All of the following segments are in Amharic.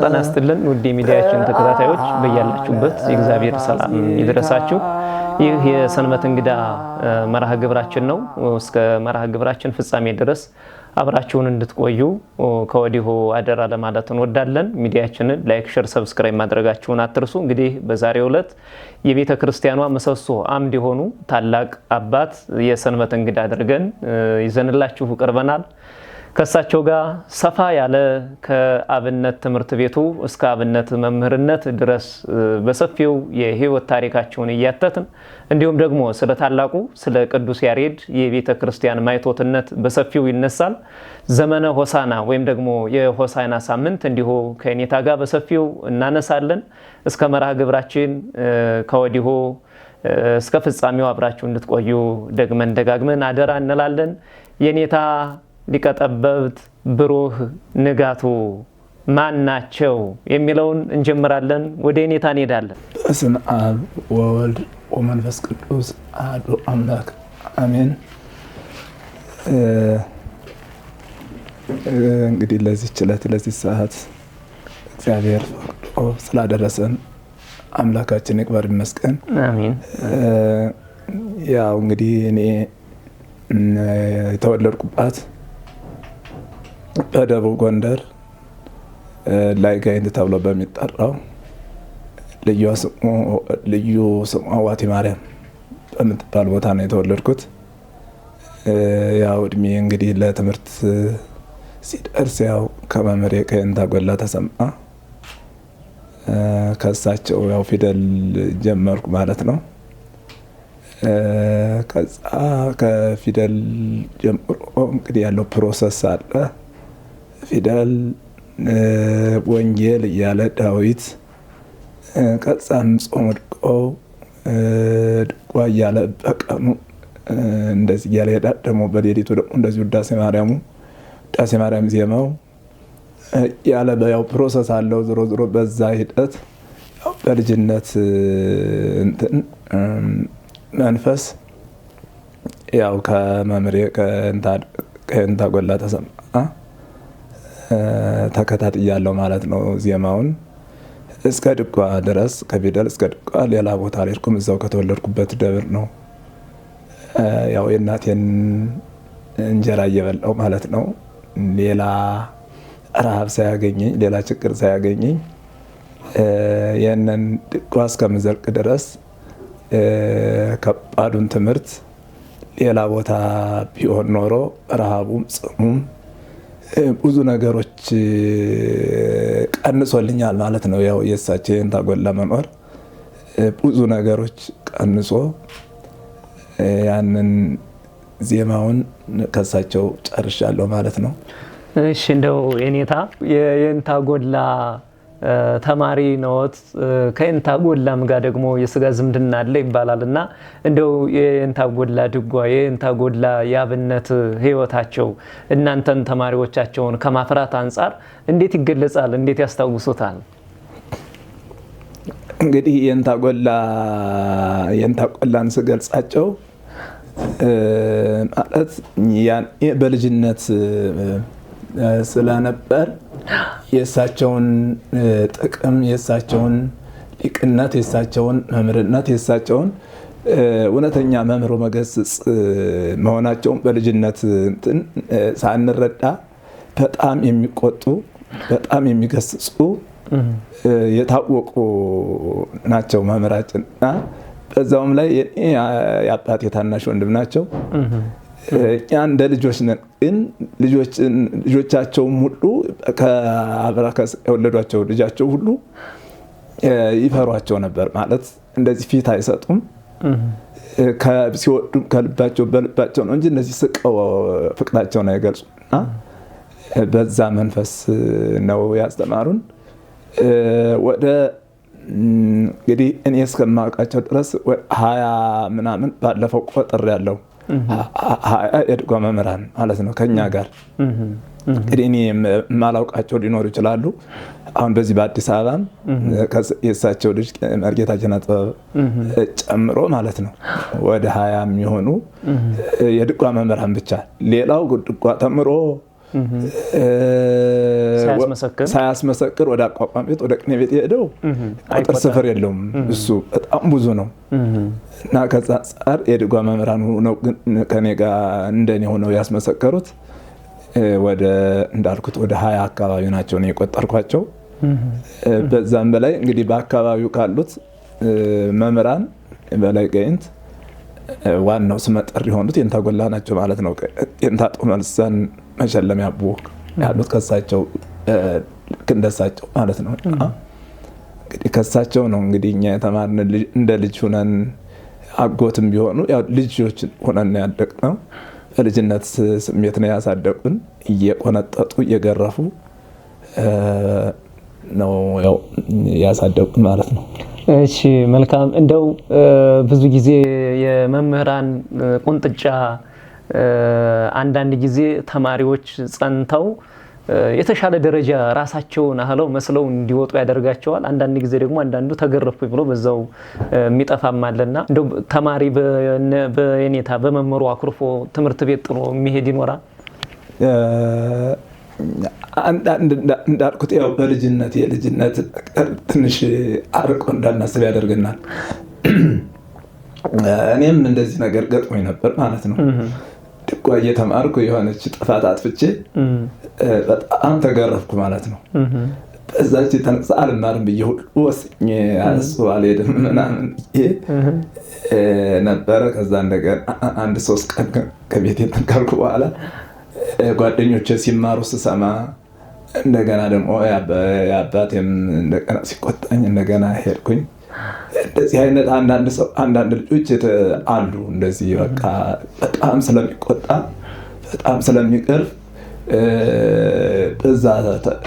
ጤና ይስጥልን ውድ ሚዲያችን ተከታታዮች በእያላችሁበት የእግዚአብሔር ሰላም ይድረሳችሁ። ይህ የሰንበት እንግዳ መርሃ ግብራችን ነው። እስከ መርሃ ግብራችን ፍጻሜ ድረስ አብራችሁን እንድትቆዩ ከወዲሁ አደራ ለማለት እንወዳለን። ሚዲያችንን ላይክ፣ ሼር፣ ሰብስክራይብ ማድረጋችሁን አትርሱ። እንግዲህ በዛሬው ዕለት የቤተ ክርስቲያኗ ምሰሶ አምድ የሆኑ ታላቅ አባት የሰንበት እንግዳ አድርገን ይዘንላችሁ ቀርበናል። ከሳቸው ጋር ሰፋ ያለ ከአብነት ትምህርት ቤቱ እስከ አብነት መምህርነት ድረስ በሰፊው የህይወት ታሪካቸውን እያተትን እንዲሁም ደግሞ ስለ ታላቁ ስለ ቅዱስ ያሬድ የቤተ ክርስቲያን ማይቶትነት በሰፊው ይነሳል። ዘመነ ሆሳና ወይም ደግሞ የሆሳና ሳምንት እንዲሁ ከኔታ ጋር በሰፊው እናነሳለን። እስከ መርሃ ግብራችን ከወዲሁ እስከ ፍጻሜው አብራችሁ እንድትቆዩ ደግመን ደጋግመን አደራ እንላለን። የኔታ ሊቀጠበብት ብሩህ ንጋቱ ማን ናቸው የሚለውን እንጀምራለን። ወደ ኔታ እንሄዳለን። በስመ አብ ወወልድ ወመንፈስ ቅዱስ አሐዱ አምላክ አሜን። እንግዲህ ለዚህ ችለት ለዚህ ሰዓት እግዚአብሔር ፈቅዶ ስላደረሰን አምላካችን ይክበር ይመስገን። አሜን። ያው እንግዲህ እኔ የተወለድኩባት በደቡብ ጎንደር ላይ ጋይንት ተብሎ በሚጠራው ልዩ ስሙ ዋቲ ማርያም በምትባል ቦታ ነው የተወለድኩት። ያው እድሜ እንግዲህ ለትምህርት ሲደርስ ያው ከመምህሬ ከእንታ ጎላ ተሰማ ከሳቸው ያው ፊደል ጀመርኩ ማለት ነው። ከዛ ከፊደል ጀምሮ እንግዲህ ያለው ፕሮሰስ አለ። ፊደል ወንጌል እያለ ዳዊት ከዛም ጾም ድቆ ድጓ እያለ በቀኑ እንደዚህ እያለ ሄዳል። ደግሞ በሌሊቱ ደግሞ እንደዚህ ውዳሴ ማርያም ዜማው ያለ በያው ፕሮሰስ አለው። ዞሮ ዞሮ በዛ ሂደት በልጅነት እንትን መንፈስ ያው ከመምህሬ ከእንታ ጎላ ተሰማ ተከታትያለሁ ማለት ነው። ዜማውን እስከ ድጓ ድረስ ከፊደል እስከ ድጓ ሌላ ቦታ አልሄድኩም። እዛው ከተወለድኩበት ደብር ነው ያው የእናቴን እንጀራ እየበላሁ ማለት ነው። ሌላ ረሃብ ሳያገኘኝ ሌላ ችግር ሳያገኘኝ የነን ድጓ እስከምዘልቅ ድረስ ከባዱን ትምህርት ሌላ ቦታ ቢሆን ኖሮ ረሃቡም ጽሙም ብዙ ነገሮች ቀንሶልኛል ማለት ነው። ያው የእሳቸው የእንታ ጎላ መኖር ብዙ ነገሮች ቀንሶ ያንን ዜማውን ከእሳቸው ጨርሻለሁ ማለት ነው። እሺ፣ እንደው የኔታ የእንታ ጎላ ተማሪ ነዎት። ከእንታ ጎላም ጋር ደግሞ የስጋ ዝምድና አለ ይባላል እና እንደው የእንታ ጎላ ድጓ የእንታ ጎላ የአብነት ህይወታቸው እናንተን ተማሪዎቻቸውን ከማፍራት አንጻር እንዴት ይገለጻል? እንዴት ያስታውሱታል? እንግዲህ የእንታ ጎላን ስገልጻቸው ማለት ያኔ በልጅነት ስለነበር የእሳቸውን ጥቅም የእሳቸውን ሊቅነት የእሳቸውን መምህርነት የእሳቸውን እውነተኛ መምህሮ መገስጽ መሆናቸውን በልጅነት እንትን ሳንረዳ በጣም የሚቆጡ በጣም የሚገስጹ የታወቁ ናቸው መምህራችንና በዛውም ላይ የአባቴ ታናሽ ወንድም ናቸው። እኛ እንደ ልጆች ነን፣ ግን ልጆቻቸውም ሁሉ ከአብራከ የወለዷቸው ልጃቸው ሁሉ ይፈሯቸው ነበር። ማለት እንደዚህ ፊት አይሰጡም። ሲወዱም ከልባቸው በልባቸው ነው እንጂ እነዚህ ስቀው ፍቅራቸውን አይገልጹና በዛ መንፈስ ነው ያስተማሩን። ወደ እንግዲህ እኔ እስከማውቃቸው ድረስ 20 ምናምን ባለፈው ቆጥር ያለው 20 የድጓ መምህራን ማለት ነው ከኛ ጋር። እንግዲህ እኔ የማላውቃቸው ሊኖሩ ይችላሉ። አሁን በዚህ በአዲስ አበባም የእሳቸው ልጅ መርጌታ ጀነጥበብ ጨምሮ ማለት ነው ወደ 20 የሚሆኑ የድጓ መምህራን ብቻ። ሌላው ድጓ ተምሮ ሳያስመሰክር ወደ አቋቋም ቤት ወደ ቅኔ ቤት የሄደው ቁጥር ስፍር የለውም። እሱ በጣም ብዙ ነው እና ከዛ አንጻር የድጓ መምህራን ሆነው ከኔ ጋር እንደኔ ሆነው ያስመሰከሩት እንዳልኩት ወደ 20 አካባቢ ናቸው ነው የቆጠርኳቸው። በዛም በላይ እንግዲህ በአካባቢው ካሉት መምህራን በላይ ጋይንት ዋናው ስመጥር የሆኑት የእንታ ጎላ ናቸው ማለት ነው። የእንታ ጦመ ልሳን መሸለሚያ ቡክ ያሉት ከሳቸው እንደሳቸው ማለት ነው። እንግዲህ ከሳቸው ነው እንግዲህ እኛ የተማርን እንደ ልጅ ሆነን አጎትም ቢሆኑ ያው ልጆች ሆነን ያደግነው በልጅነት ስሜት ነው ያሳደቁን። እየቆነጠጡ እየገረፉ ነው ያው ያሳደቁን ማለት ነው። እሺ መልካም። እንደው ብዙ ጊዜ የመምህራን ቁንጥጫ አንዳንድ ጊዜ ተማሪዎች ጸንተው የተሻለ ደረጃ ራሳቸውን አህለው መስለው እንዲወጡ ያደርጋቸዋል። አንዳንድ ጊዜ ደግሞ አንዳንዱ ተገረፉ ብሎ በዛው የሚጠፋም አለና እንደው ተማሪ በየኔታ በመምህሩ አኩርፎ ትምህርት ቤት ጥሎ የሚሄድ ይኖራል? እንዳልኩት ያው የልጅነት ትንሽ አርቆ እንዳናስብ ያደርገናል። እኔም እንደዚህ ነገር ገጥሞኝ ነበር ማለት ነው። ድጓ እየተማርኩ የሆነች ጥፋት አጥፍቼ በጣም ተገረፍኩ ማለት ነው። በዛች የተነሳ አልማርም ብዬ ሁሉ ወስኜ አልሄድም ምናምን ነበረ። ከዛ እንደገና 1-3 ቀን ከቤት ካልኩ በኋላ ጓደኞቼ ሲማሩ ስሰማ እንደገና ደግሞ የአባቴም እንደገና ሲቆጣኝ እንደገና ሄድኩኝ። እንደዚህ አይነት አንዳንድ ልጆች አሉ እንደዚህ በቃ በጣም ስለሚቆጣ በጣም ስለሚቀርብ በዛ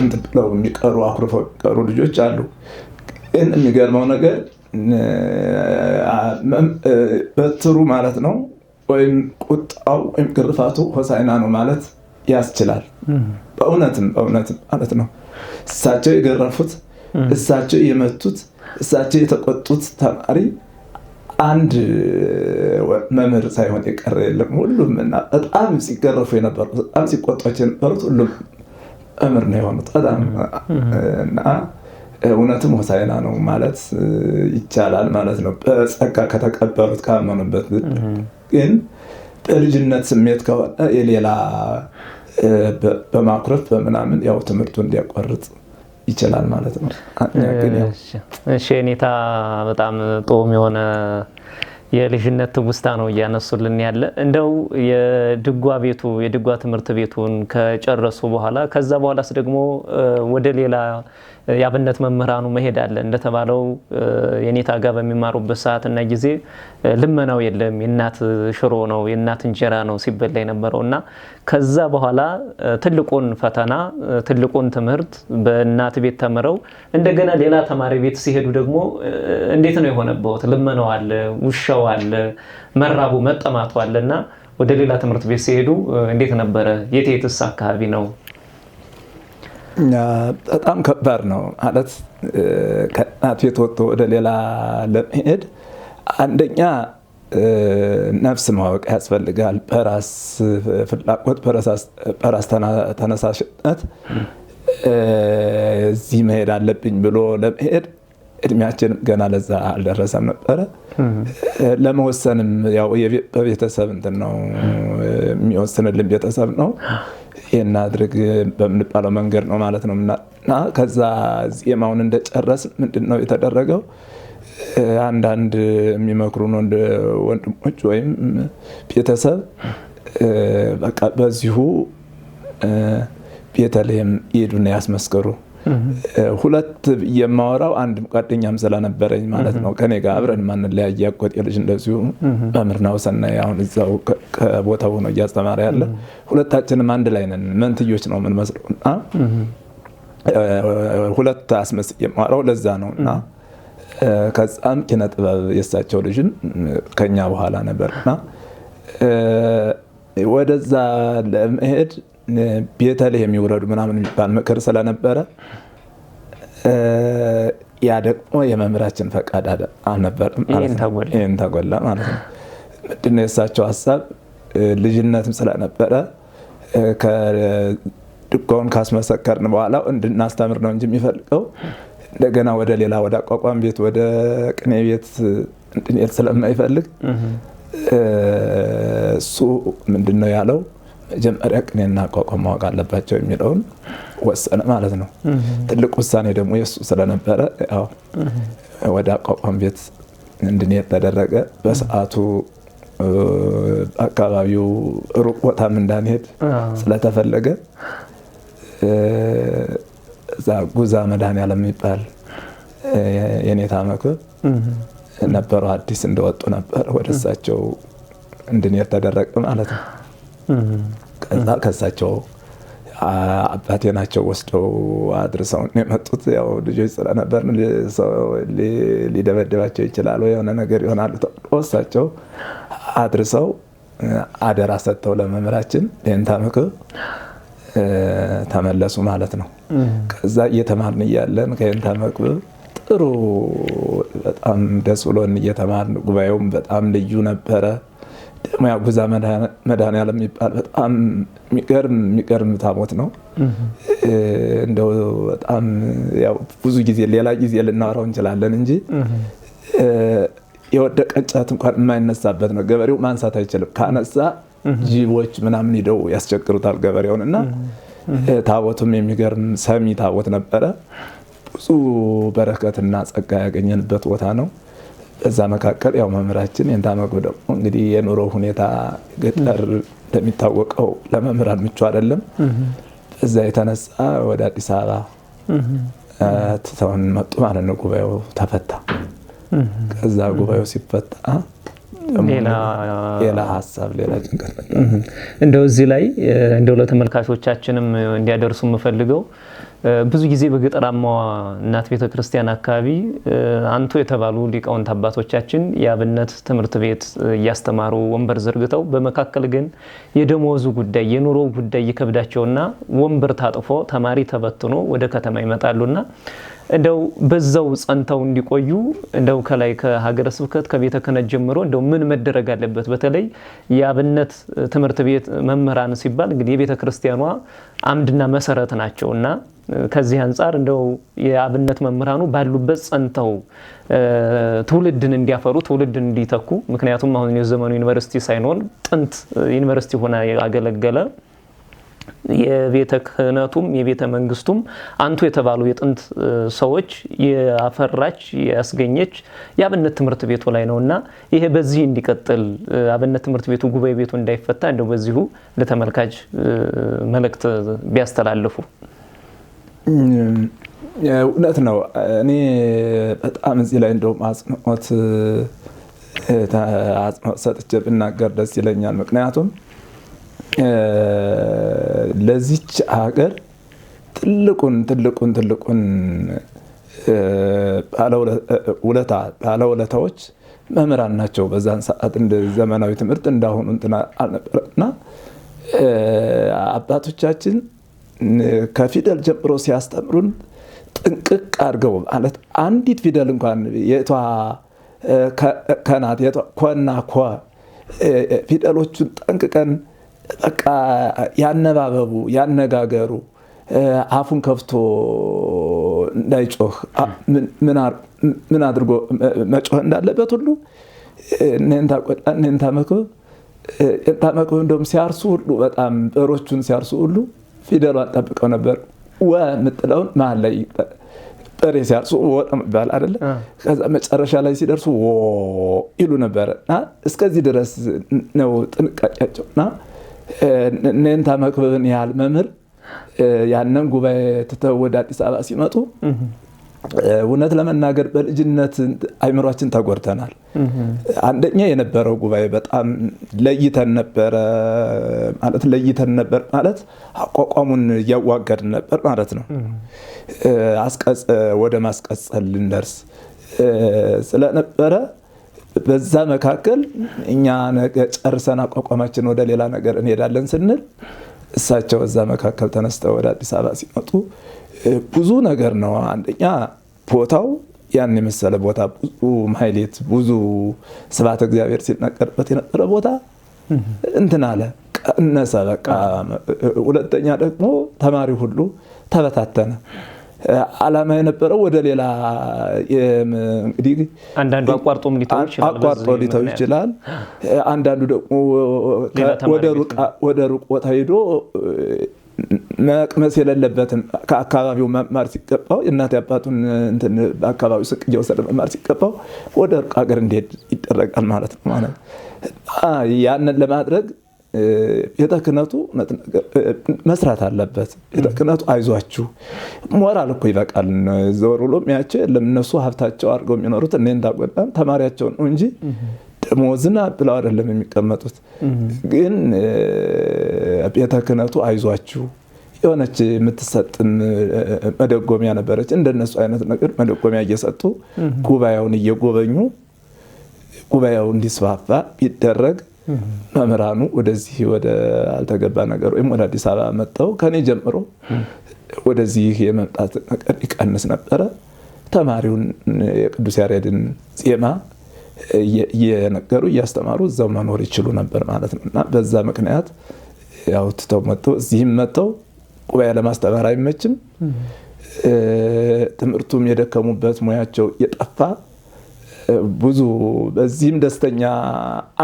እንትን ብለው የሚቀሩ አኩርፈው የሚቀሩ ልጆች አሉ። ግን የሚገርመው ነገር በትሩ ማለት ነው ወይም ቁጣው ወይም ግርፋቱ ሆሳዕና ነው ማለት ያስችላል። በእውነትም ማለት ነው። እሳቸው የገረፉት፣ እሳቸው የመቱት፣ እሳቸው የተቆጡት ተማሪ አንድ መምህር ሳይሆን የቀረ የለም። ሁሉም እና በጣም ሲገረፉ የነበሩት በጣም ሲቆጧቸው የነበሩት ሁሉም መምህር ነው የሆኑት። በጣም እና እውነትም ሆሳዕና ነው ማለት ይቻላል ማለት ነው። በጸጋ ከተቀበሉት ካመኑበት። ግን በልጅነት ስሜት ከሆነ የሌላ በማኩረፍ በምናምን ያው ትምህርቱን እንዲያቋርጥ ይችላል ማለት ነው። እሺ የኔታ በጣም ጦም የሆነ የልጅነት ትውስታ ነው እያነሱልን ያለ። እንደው የድጓ ትምህርት ቤቱን ከጨረሱ በኋላ ከዛ በኋላስ ደግሞ ወደ ሌላ የአብነት መምህራኑ መሄድ አለ እንደተባለው የኔታ ጋር በሚማሩበት ሰዓትና ጊዜ ልመናው የለም፣ የእናት ሽሮ ነው የእናት እንጀራ ነው ሲበላ የነበረው እና ከዛ በኋላ ትልቁን ፈተና ትልቁን ትምህርት በእናት ቤት ተምረው እንደገና ሌላ ተማሪ ቤት ሲሄዱ ደግሞ እንዴት ነው የሆነበት? ልመናው አለ፣ ውሻው አለ፣ መራቡ መጠማቱ አለና ወደ ሌላ ትምህርት ቤት ሲሄዱ እንዴት ነበረ? የትስ አካባቢ ነው? በጣም ከባድ ነው ማለት ከእናት ቤት ወጥቶ ወደ ሌላ ለመሄድ አንደኛ ነፍስ ማወቅ ያስፈልጋል። በራስ ፍላጎት በራስ ተነሳሽነት እዚህ መሄድ አለብኝ ብሎ ለመሄድ እድሜያችን ገና ለዛ አልደረሰም ነበረ። ለመወሰንም ያው በቤተሰብ እንትን ነው የሚወስንልን ቤተሰብ ነው። ይሄን አድርግ በምንባለው መንገድ ነው ማለት ነው። እና ከዛ ዜማውን እንደጨረስ ምንድነው የተደረገው? አንዳንድ የሚመክሩን ወንድሞች ወይም ቤተሰብ በቃ በዚሁ ቤተልሔም ይሄዱና ያስመስከሩ። ሁለት የማወራው አንድ ጓደኛም ስለነበረኝ ማለት ነው ከኔ ጋር አብረን ማንለያይ አጎቴ ልጅ እንደዚሁ መምህር ነው ሰናይ አሁን እዛው ከቦታው ነው እያስተማረ ያለ። ሁለታችንም አንድ ላይ ነን፣ መንትዮች ነው ምን መስሎና ሁለት አስመስ የማወራው ለዛ ነውና ከዛም ኪነ ጥበብ የሳቸው ልጅን ከኛ በኋላ ነበርና ወደዛ ለመሄድ ቤተልሔም ይውረዱ ምናምን የሚባል ምክር ስለነበረ ያ ደግሞ የመምህራችን ፈቃድ አልነበረም ማለት ነው። ይሄን ተጎላ ማለት ነው። ምንድነው የእሳቸው ሀሳብ? ልጅነትም ስለነበረ ድጓውን ካስመሰከርን በኋላ እንድናስተምር ነው እንጂ የሚፈልገው እንደገና ወደ ሌላ ወደ አቋቋም ቤት ወደ ቅኔ ቤት እንድንሄድ ስለማይፈልግ እሱ ምንድነው ያለው መጀመሪያ ቅኔና አቋቋም ማወቅ አለባቸው የሚለውን ወሰነ ማለት ነው። ትልቅ ውሳኔ ደግሞ የሱ ስለነበረ ያው ወደ አቋቋም ቤት እንድንሄድ ተደረገ። በሰዓቱ አካባቢው ሩቅ ቦታም እንዳንሄድ ስለተፈለገ እዛ ጉዛ መድኃኔዓለም የሚባል የኔታ መክብብ ነበሩ። አዲስ እንደወጡ ነበር ወደ እሳቸው እንድንሄድ ተደረገ ማለት ነው። ከዛ ከእሳቸው አባቴ ናቸው ወስደው አድርሰው የመጡት። ያው ልጆች ስለነበር ሊደበድባቸው ይችላል ወይ የሆነ ነገር ይሆናሉ ተብሎ እሳቸው አድርሰው አደራ ሰጥተው ለመምህራችን የኔታ መክብብ ተመለሱ ማለት ነው። ከዛ እየተማርን እያለን ከኔታ መክብብ ጥሩ በጣም ደስ ብሎን እየተማርን ጉባኤውም በጣም ልዩ ነበረ። ደግሞ ያው ጉዛ መድኃኔዓለም የሚባል በጣም የሚገርም ታቦት ነው። እንደው በጣም ያው ብዙ ጊዜ ሌላ ጊዜ ልናወራው እንችላለን እንጂ የወደቀ እንጨት እንኳን የማይነሳበት ነው። ገበሬው ማንሳት አይችልም። ካነሳ ጅቦች ምናምን ሄደው ያስቸግሩታል ገበሬውን እና ታቦቱም የሚገርም ሰሚ ታቦት ነበረ። ብዙ በረከትና ጸጋ ያገኘንበት ቦታ ነው። በዛ መካከል ያው መምህራችን የኔታ መክብብ ደግሞ እንግዲህ የኑሮ ሁኔታ ገጠር እንደሚታወቀው ለመምህራን ምቹ አይደለም። በዛ የተነሳ ወደ አዲስ አበባ ትተውን መጡ ማለት ነው። ጉባኤው ተፈታ። ከዛ ጉባኤው ሲፈታ ሌላ ሀሳብ ሌላ ጭንቀት እንደው እዚህ ላይ እንደው ለተመልካቾቻችንም እንዲያደርሱ የምፈልገው ብዙ ጊዜ በገጠራማዋ እናት ቤተክርስቲያን አካባቢ አንቱ የተባሉ ሊቃውንት አባቶቻችን የአብነት ትምህርት ቤት እያስተማሩ ወንበር ዘርግተው በመካከል ግን የደሞዙ ጉዳይ የኑሮ ጉዳይ ይከብዳቸውና ወንበር ታጥፎ ተማሪ ተበትኖ ወደ ከተማ ይመጣሉና እንደው በዛው ጸንተው እንዲቆዩ እንደው ከላይ ከሀገረ ስብከት ከቤተ ክህነት ጀምሮ እንደው ምን መደረግ አለበት? በተለይ የአብነት ትምህርት ቤት መምህራን ሲባል እንግዲህ የቤተ ክርስቲያኗ አምድና መሰረት ናቸውና ከዚህ አንፃር እንደው የአብነት መምህራኑ ባሉበት ጸንተው ትውልድን እንዲያፈሩ ትውልድን እንዲተኩ ምክንያቱም አሁን የዘመኑ ዩኒቨርሲቲ ሳይኖር ጥንት ዩኒቨርሲቲ ሆና ያገለገለ የቤተ ክህነቱም የቤተ መንግስቱም አንቱ የተባሉ የጥንት ሰዎች ያፈራች ያስገኘች የአብነት ትምህርት ቤቱ ላይ ነውና ይሄ በዚህ እንዲቀጥል አብነት ትምህርት ቤቱ ጉባኤ ቤቱ እንዳይፈታ እንደው በዚሁ ለተመልካች መልእክት ቢያስተላልፉ። እውነት ነው። እኔ በጣም እዚህ ላይ እንደውም አጽንኦት ሰጥቼ ብናገር ደስ ይለኛል። ምክንያቱም ለዚች ሀገር ትልቁን ባለውለታዎች መምህራን ናቸው። በዛን ሰዓት እንደ ዘመናዊ ትምህርት እንዳሁኑ እንትና አልነበረና አባቶቻችን ከፊደል ጀምሮ ሲያስተምሩን ጥንቅቅ አድርገው ማለት አንዲት ፊደል እንኳን የቷ ከናት የቷ ኮና ኮ ፊደሎቹን ጠንቅቀን በቃ ያነባበቡ ያነጋገሩ አፉን ከፍቶ እንዳይጮህ ምን አድርጎ መጮህ እንዳለበት ሁሉ እኔንታ መክብብ እንደውም ሲያርሱ ሁሉ በጣም በሮቹን ሲያርሱ ሁሉ ፊደሏን ጠብቀው ነበር። የምትለውን መሀል ላይ በሬ ሲያርሱ ወጣም ይባል አይደለ? ከዛ መጨረሻ ላይ ሲደርሱ ይሉ ነበር እና እስከዚህ ድረስ ነው ጥንቃቄያቸውና እኔንታ መክብብን ያህል መምህር ያንን ጉባኤ ትተው ወደ አዲስ አበባ ሲመጡ እውነት ለመናገር በልጅነት አይምሯችን ተጎድተናል። አንደኛ የነበረው ጉባኤ በጣም ለይተን ነበር ማለት አቋቋሙን እያዋገድን ነበር ማለት ነው። ወደ ማስቀጸል ልንደርስ ስለነበረ በዛ መካከል እኛ ነገ ጨርሰን አቋቋማችን ወደ ሌላ ነገር እንሄዳለን ስንል እሳቸው እዛ መካከል ተነስተው ወደ አዲስ አበባ ሲመጡ ብዙ ነገር ነው። አንደኛ ቦታው ያን የመሰለ ቦታ ብዙ ማህሌት ብዙ ስብሐተ እግዚአብሔር ሲነገርበት የነበረ ቦታ እንትን አለ ቀነሰ በቃ። ሁለተኛ ደግሞ ተማሪ ሁሉ ተበታተነ። ዓላማ የነበረው ወደ ሌላ እንግዲህ አንዳንዱ አቋርጦም ሊተው ይችላል። አንዳንዱ ደግሞ ወደ ሩቅ ቦታ ሄዶ መቅመስ የሌለበትን ከአካባቢው መማር ሲገባው የእናት አባቱን እንትን በአካባቢው ስቅ እየወሰደ መማር ሲገባው ወደ ሩቅ ሀገር እንዲሄድ ይደረጋል ማለት ነው። ያንን ለማድረግ ቤተ ክህነቱ መስራት አለበት። ቤተ ክህነቱ አይዟችሁ ሞራል እኮ ይበቃል። ዘወር ብሎ የሚያቸው ለነሱ ሀብታቸው አድርገው የሚኖሩት እኔ እንዳጎዳም ተማሪያቸው ነው እንጂ ደሞዝና ብለው አይደለም የሚቀመጡት። ግን ቤተ ክህነቱ አይዟችሁ የሆነች የምትሰጥን መደጎሚያ ነበረች። እንደነሱ አይነት ነገር መደጎሚያ እየሰጡ ጉባኤውን እየጎበኙ ጉባኤው እንዲስፋፋ ይደረግ። መምህራኑ ወደዚህ ወደ አልተገባ ነገር ወይም ወደ አዲስ አበባ መጥተው ከኔ ጀምሮ ወደዚህ የመምጣት ነገር ይቀንስ ነበረ። ተማሪውን የቅዱስ ያሬድን ዜማ እየነገሩ እያስተማሩ እዛው መኖር ይችሉ ነበር ማለት ነው። እና በዛ ምክንያት ያው ትተው መጥተው እዚህም መጥተው ጉባኤ ለማስተማር አይመችም። ትምህርቱም የደከሙበት ሙያቸው የጠፋ ብዙ በዚህም ደስተኛ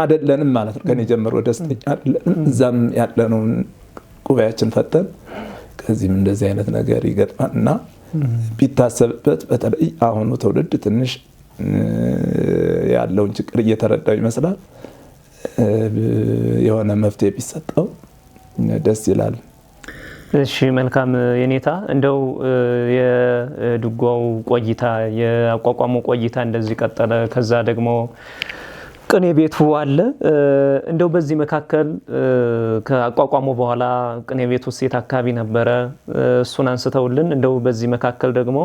አይደለንም ማለት ነው። ከኔ ጀምሮ ደስተኛ አይደለንም። እዛም ያለነውን ጉባኤያችን ፈተን ከዚህም እንደዚህ አይነት ነገር ይገጥማል እና ቢታሰብበት በተለይ አሁኑ ትውልድ ትንሽ ያለውን ችግር እየተረዳው ይመስላል። የሆነ መፍትሄ ቢሰጠው ደስ ይላል። እሺ መልካም የኔታ እንደው የድጓው ቆይታ የአቋቋሙ ቆይታ እንደዚህ ቀጠለ። ከዛ ደግሞ ቅኔ ቤቱ አለ። እንደው በዚህ መካከል ከአቋቋሙ በኋላ ቅኔ ቤቱ ሴት አካባቢ ነበረ፣ እሱን አንስተውልን እንደው በዚህ መካከል ደግሞ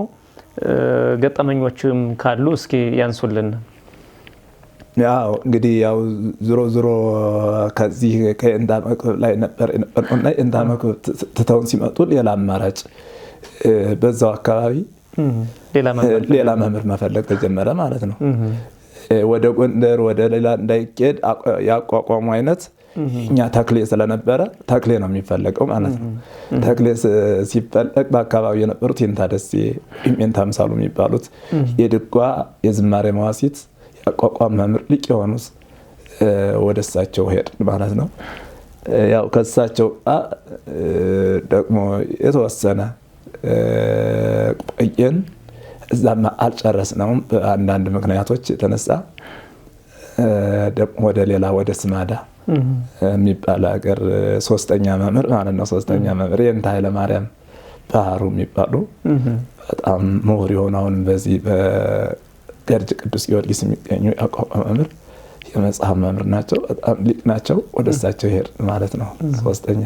ገጠመኞችም ካሉ እስኪ ያንሱልን። ያው እንግዲህ ያው ዝሮ ከዚህ ከእንዳ መክብብ ላይ ነበር የነበረውና እንዳ መክብብ ትተውን ሲመጡ ሌላ አማራጭ በዛው አካባቢ ሌላ መምህር መፈለግ ተጀመረ ማለት ነው። ወደ ጎንደር ወደ ሌላ እንዳይኬድ ያቋቋሙ አይነት እኛ ተክሌ ስለነበረ ተክሌ ነው የሚፈለገው ማለት ነው። ተክሌ ሲፈለግ በአካባቢው የነበሩት የእንታ ደሴ የእንታ ምሳሉ የሚባሉት የድጓ የዝማሬ መዋሲት ያቋቋም መምህር ሊቅ የሆኑት ወደ እሳቸው ሄድን ማለት ነው። ያው ከእሳቸው ደግሞ የተወሰነ ቆየን። እዛም አልጨረስነውም በአንዳንድ ምክንያቶች የተነሳ ደግሞ ወደ ሌላ ወደ ስማዳ የሚባል ሀገር ሶስተኛ መምህር ማለት ነው። ሶስተኛ መምህር የእንታ ኃይለማርያም ባህሩ የሚባሉ በጣም ምሁር የሆኑ አሁንም በዚህ ገርጅ ቅዱስ ጊዮርጊስ የሚገኙ ያቋቋመ መምህር የመጽሐፍ መምህር ናቸው። በጣም ሊቅ ናቸው። ወደ እሳቸው ሄድ ማለት ነው። ሶስተኛ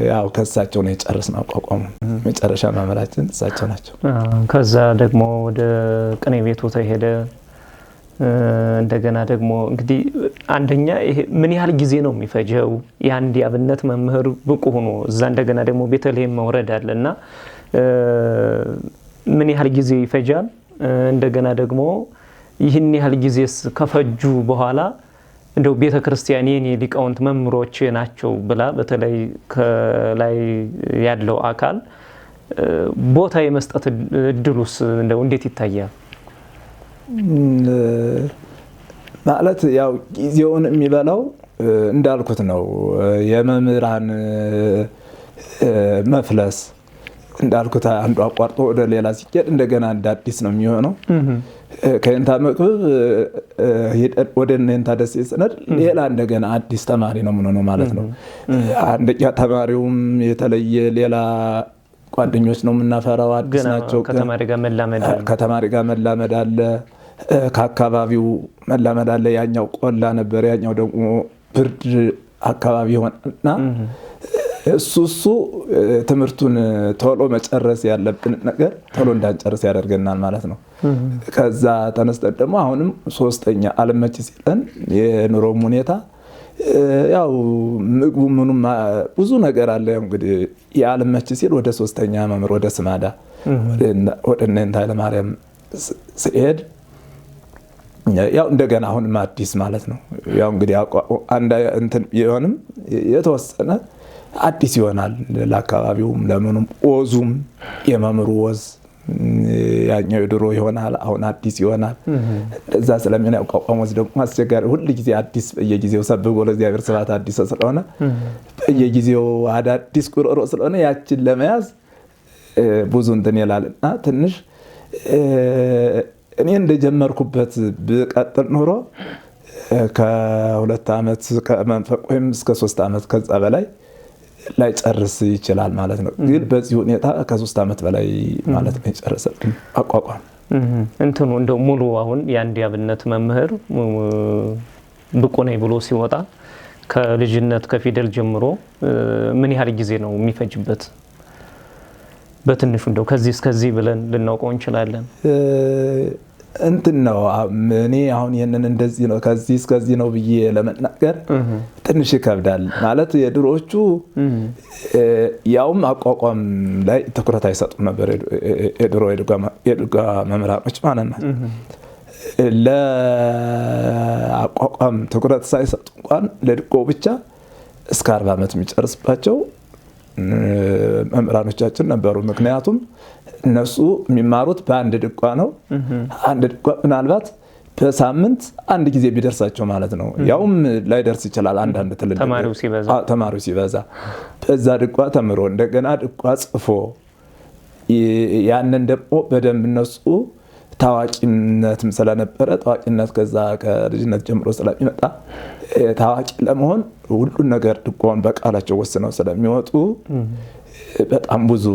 ያው ከእሳቸው ነው የጨረስነው አቋቋሙ። መጨረሻ መምህራችን እሳቸው ናቸው። ከዛ ደግሞ ወደ ቅኔ ቤቱ ተሄደ። እንደገና ደግሞ እንግዲህ አንደኛ ይሄ ምን ያህል ጊዜ ነው የሚፈጀው? የአንድ የአብነት መምህር ብቁ ሆኖ እዛ እንደገና ደግሞ ቤተልሔም መውረድ አለና ምን ያህል ጊዜ ይፈጃል? እንደገና ደግሞ ይህን ያህል ጊዜስ ከፈጁ በኋላ እንደው ቤተክርስቲያን የኔ ሊቃውንት መምህሮች ናቸው ብላ በተለይ ከላይ ያለው አካል ቦታ የመስጠት እድሉስ እንደው እንዴት ይታያል? ማለት ያው ጊዜውን የሚበላው እንዳልኩት ነው። የመምህራን መፍለስ እንዳልኩት አንዱ አቋርጦ ወደ ሌላ ሲሄድ እንደገና እንደ አዲስ ነው የሚሆነው። ከእንታ መክብብ ወደ እንታ ደሴ ስነድ ሌላ እንደገና አዲስ ተማሪ ነው የምንሆነው ማለት ነው። አንደኛ ተማሪውም የተለየ ሌላ ጓደኞች ነው የምናፈራው፣ አዲስ ናቸው። ከተማሪ ጋር መላመድ አለ፣ ከአካባቢው መላመድ አለ። ያኛው ቆላ ነበር፣ ያኛው ደግሞ ብርድ አካባቢ ሆነና እሱ ትምህርቱን ቶሎ መጨረስ ያለብን ነገር ቶሎ እንዳንጨርስ ያደርገናል ማለት ነው። ከዛ ተነስተን ደግሞ አሁንም ሶስተኛ አልመች ሲለን የኑሮም ሁኔታ ያው ምግቡ ምኑም ብዙ ነገር አለ። እንግዲህ የአልመች ሲል ወደ ሶስተኛ መምህር ወደ ስማዳ ወደ እንታ ኃይለማርያም ሲሄድ ያው እንደገና አሁንም አዲስ ማለት ነው። ያው እንግዲህ አንድ እንትን ቢሆንም የተወሰነ አዲስ ይሆናል ለአካባቢውም ለምኑም ወዙም የመምሩ ወዝ ያኛው የድሮ ይሆናል አሁን አዲስ ይሆናል። እዛ ስለምን ያቋቋም ወዝ ደግሞ አስቸጋሪ ሁሉ ጊዜ አዲስ በየጊዜው ሰብጎ ለእግዚአብሔር ስብሐት አዲስ ስለሆነ በየጊዜው አዳዲስ ቁርሮ ስለሆነ ያችን ለመያዝ ብዙ እንትን ይላልና ትንሽ እኔ እንደጀመርኩበት በቀጥል ኖሮ ከ2 ዓመት ከመንፈቅ ወይም እስከ 3 ዓመት ከዛ በላይ ላይ ጨርስ ይችላል ማለት ነው። ግን በዚህ ሁኔታ ከ3 ዓመት በላይ ማለት ነው ጨርሰልኝ አቋቋም እንትኑ እንደው ሙሉ አሁን የአንድ ያብነት መምህር ብቁ ነኝ ብሎ ሲወጣ ከልጅነት ከፊደል ጀምሮ ምን ያህል ጊዜ ነው የሚፈጅበት? በትንሹ እንደው ከዚህ እስከዚህ ብለን ልናውቀው እንችላለን? እንትን ነው እኔ አሁን ይሄንን እንደዚህ ነው ከዚህ እስከዚህ ነው ብዬ ለመናገር ትንሽ ይከብዳል። ማለት የድሮዎቹ ያውም አቋቋም ላይ ትኩረት አይሰጡም ነበር የድሮ የድጓ መምህራኖች ማለት ነው። ለአቋቋም ትኩረት ሳይሰጡ እንኳን ለድጓው ብቻ እስከ 40 ዓመት የሚጨርስባቸው መምህራኖቻችን ነበሩ። ምክንያቱም እነሱ የሚማሩት በአንድ ድጓ ነው። አንድ ድጓ ምናልባት በሳምንት አንድ ጊዜ ቢደርሳቸው ማለት ነው። ያውም ላይደርስ ይችላል አንዳንድ ትልልቅ ተማሪው ሲበዛ በዛ ድጓ ተምሮ እንደገና ድጓ ጽፎ ያንን ደግሞ በደንብ እነሱ ታዋቂነትም ስለነበረ ታዋቂነት ከዛ ከልጅነት ጀምሮ ስለሚመጣ ታዋቂ ለመሆን ሁሉን ነገር ድጓውን በቃላቸው ወስነው ስለሚወጡ በጣም ብዙ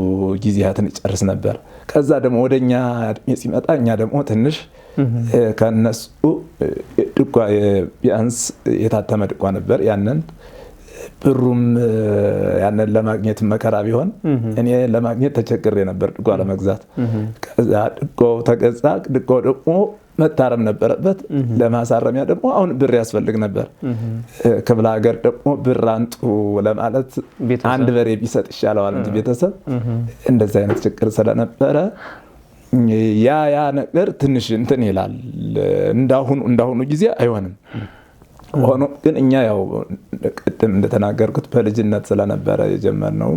ጊዜያትን ይጨርስ ነበር። ከዛ ደግሞ ወደኛ እድሜ ሲመጣ እኛ ደግሞ ትንሽ ከነሱ ድጓ ቢያንስ የታተመ ድጓ ነበር። ያንን ብሩም ያንን ለማግኘት መከራ ቢሆን እኔ ለማግኘት ተቸግሬ ነበር ድጓ ለመግዛት። ከዛ ድጓው ተገዛ። ድጓው ደግሞ መታረም ነበረበት። ለማሳረሚያ ደግሞ አሁን ብር ያስፈልግ ነበር። ክፍለ ሀገር ደግሞ ብር አንጡ ለማለት አንድ በሬ ቢሰጥ ይሻለዋል እንጂ ቤተሰብ እንደዚህ አይነት ችግር ስለነበረ ያ ነገር ትንሽ እንትን ይላል። እንዳሁኑ ጊዜ አይሆንም። ሆኖ ግን እኛ ያው ቅድም እንደተናገርኩት በልጅነት ስለነበረ የጀመርነው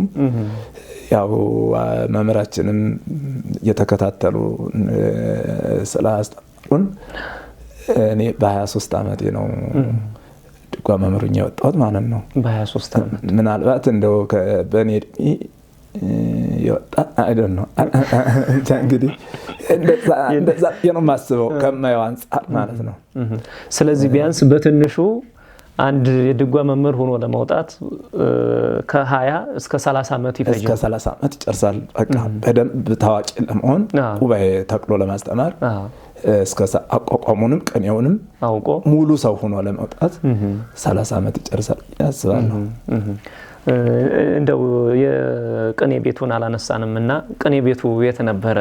ያው መምህራችንም እየተከታተሉ ስላስተማሩን እኔ በ23 ዓመቴ ነው ድጓ መምህሩኝ የወጣሁት ማለት ነው። በ23 ዓመት ምናልባት እንደው በእኔ እድሜ ይወጣ አይደል ነው እንግዲህ እንደዛ ነው ማስበው ከማየው አንፃር ማለት ነው። ስለዚህ ቢያንስ በትንሹ አንድ የድጓ መምህር ሆኖ ለማውጣት ከ20 እስከ 30 ዓመት ይፈጃል። እስከ 30 ዓመት ይጨርሳል። በቃ በደንብ ታዋቂ ለመሆን ጉባኤ ተክሎ ለማስተማር እስከ አቋቋሙንም ቅኔውንም አውቆ ሙሉ ሰው ሆኖ ለማውጣት 30 ዓመት ይጨርሳል ያስባለሁ። እንደው የቅኔ ቤቱን አላነሳንምና ቅኔ ቤቱ የት ነበረ?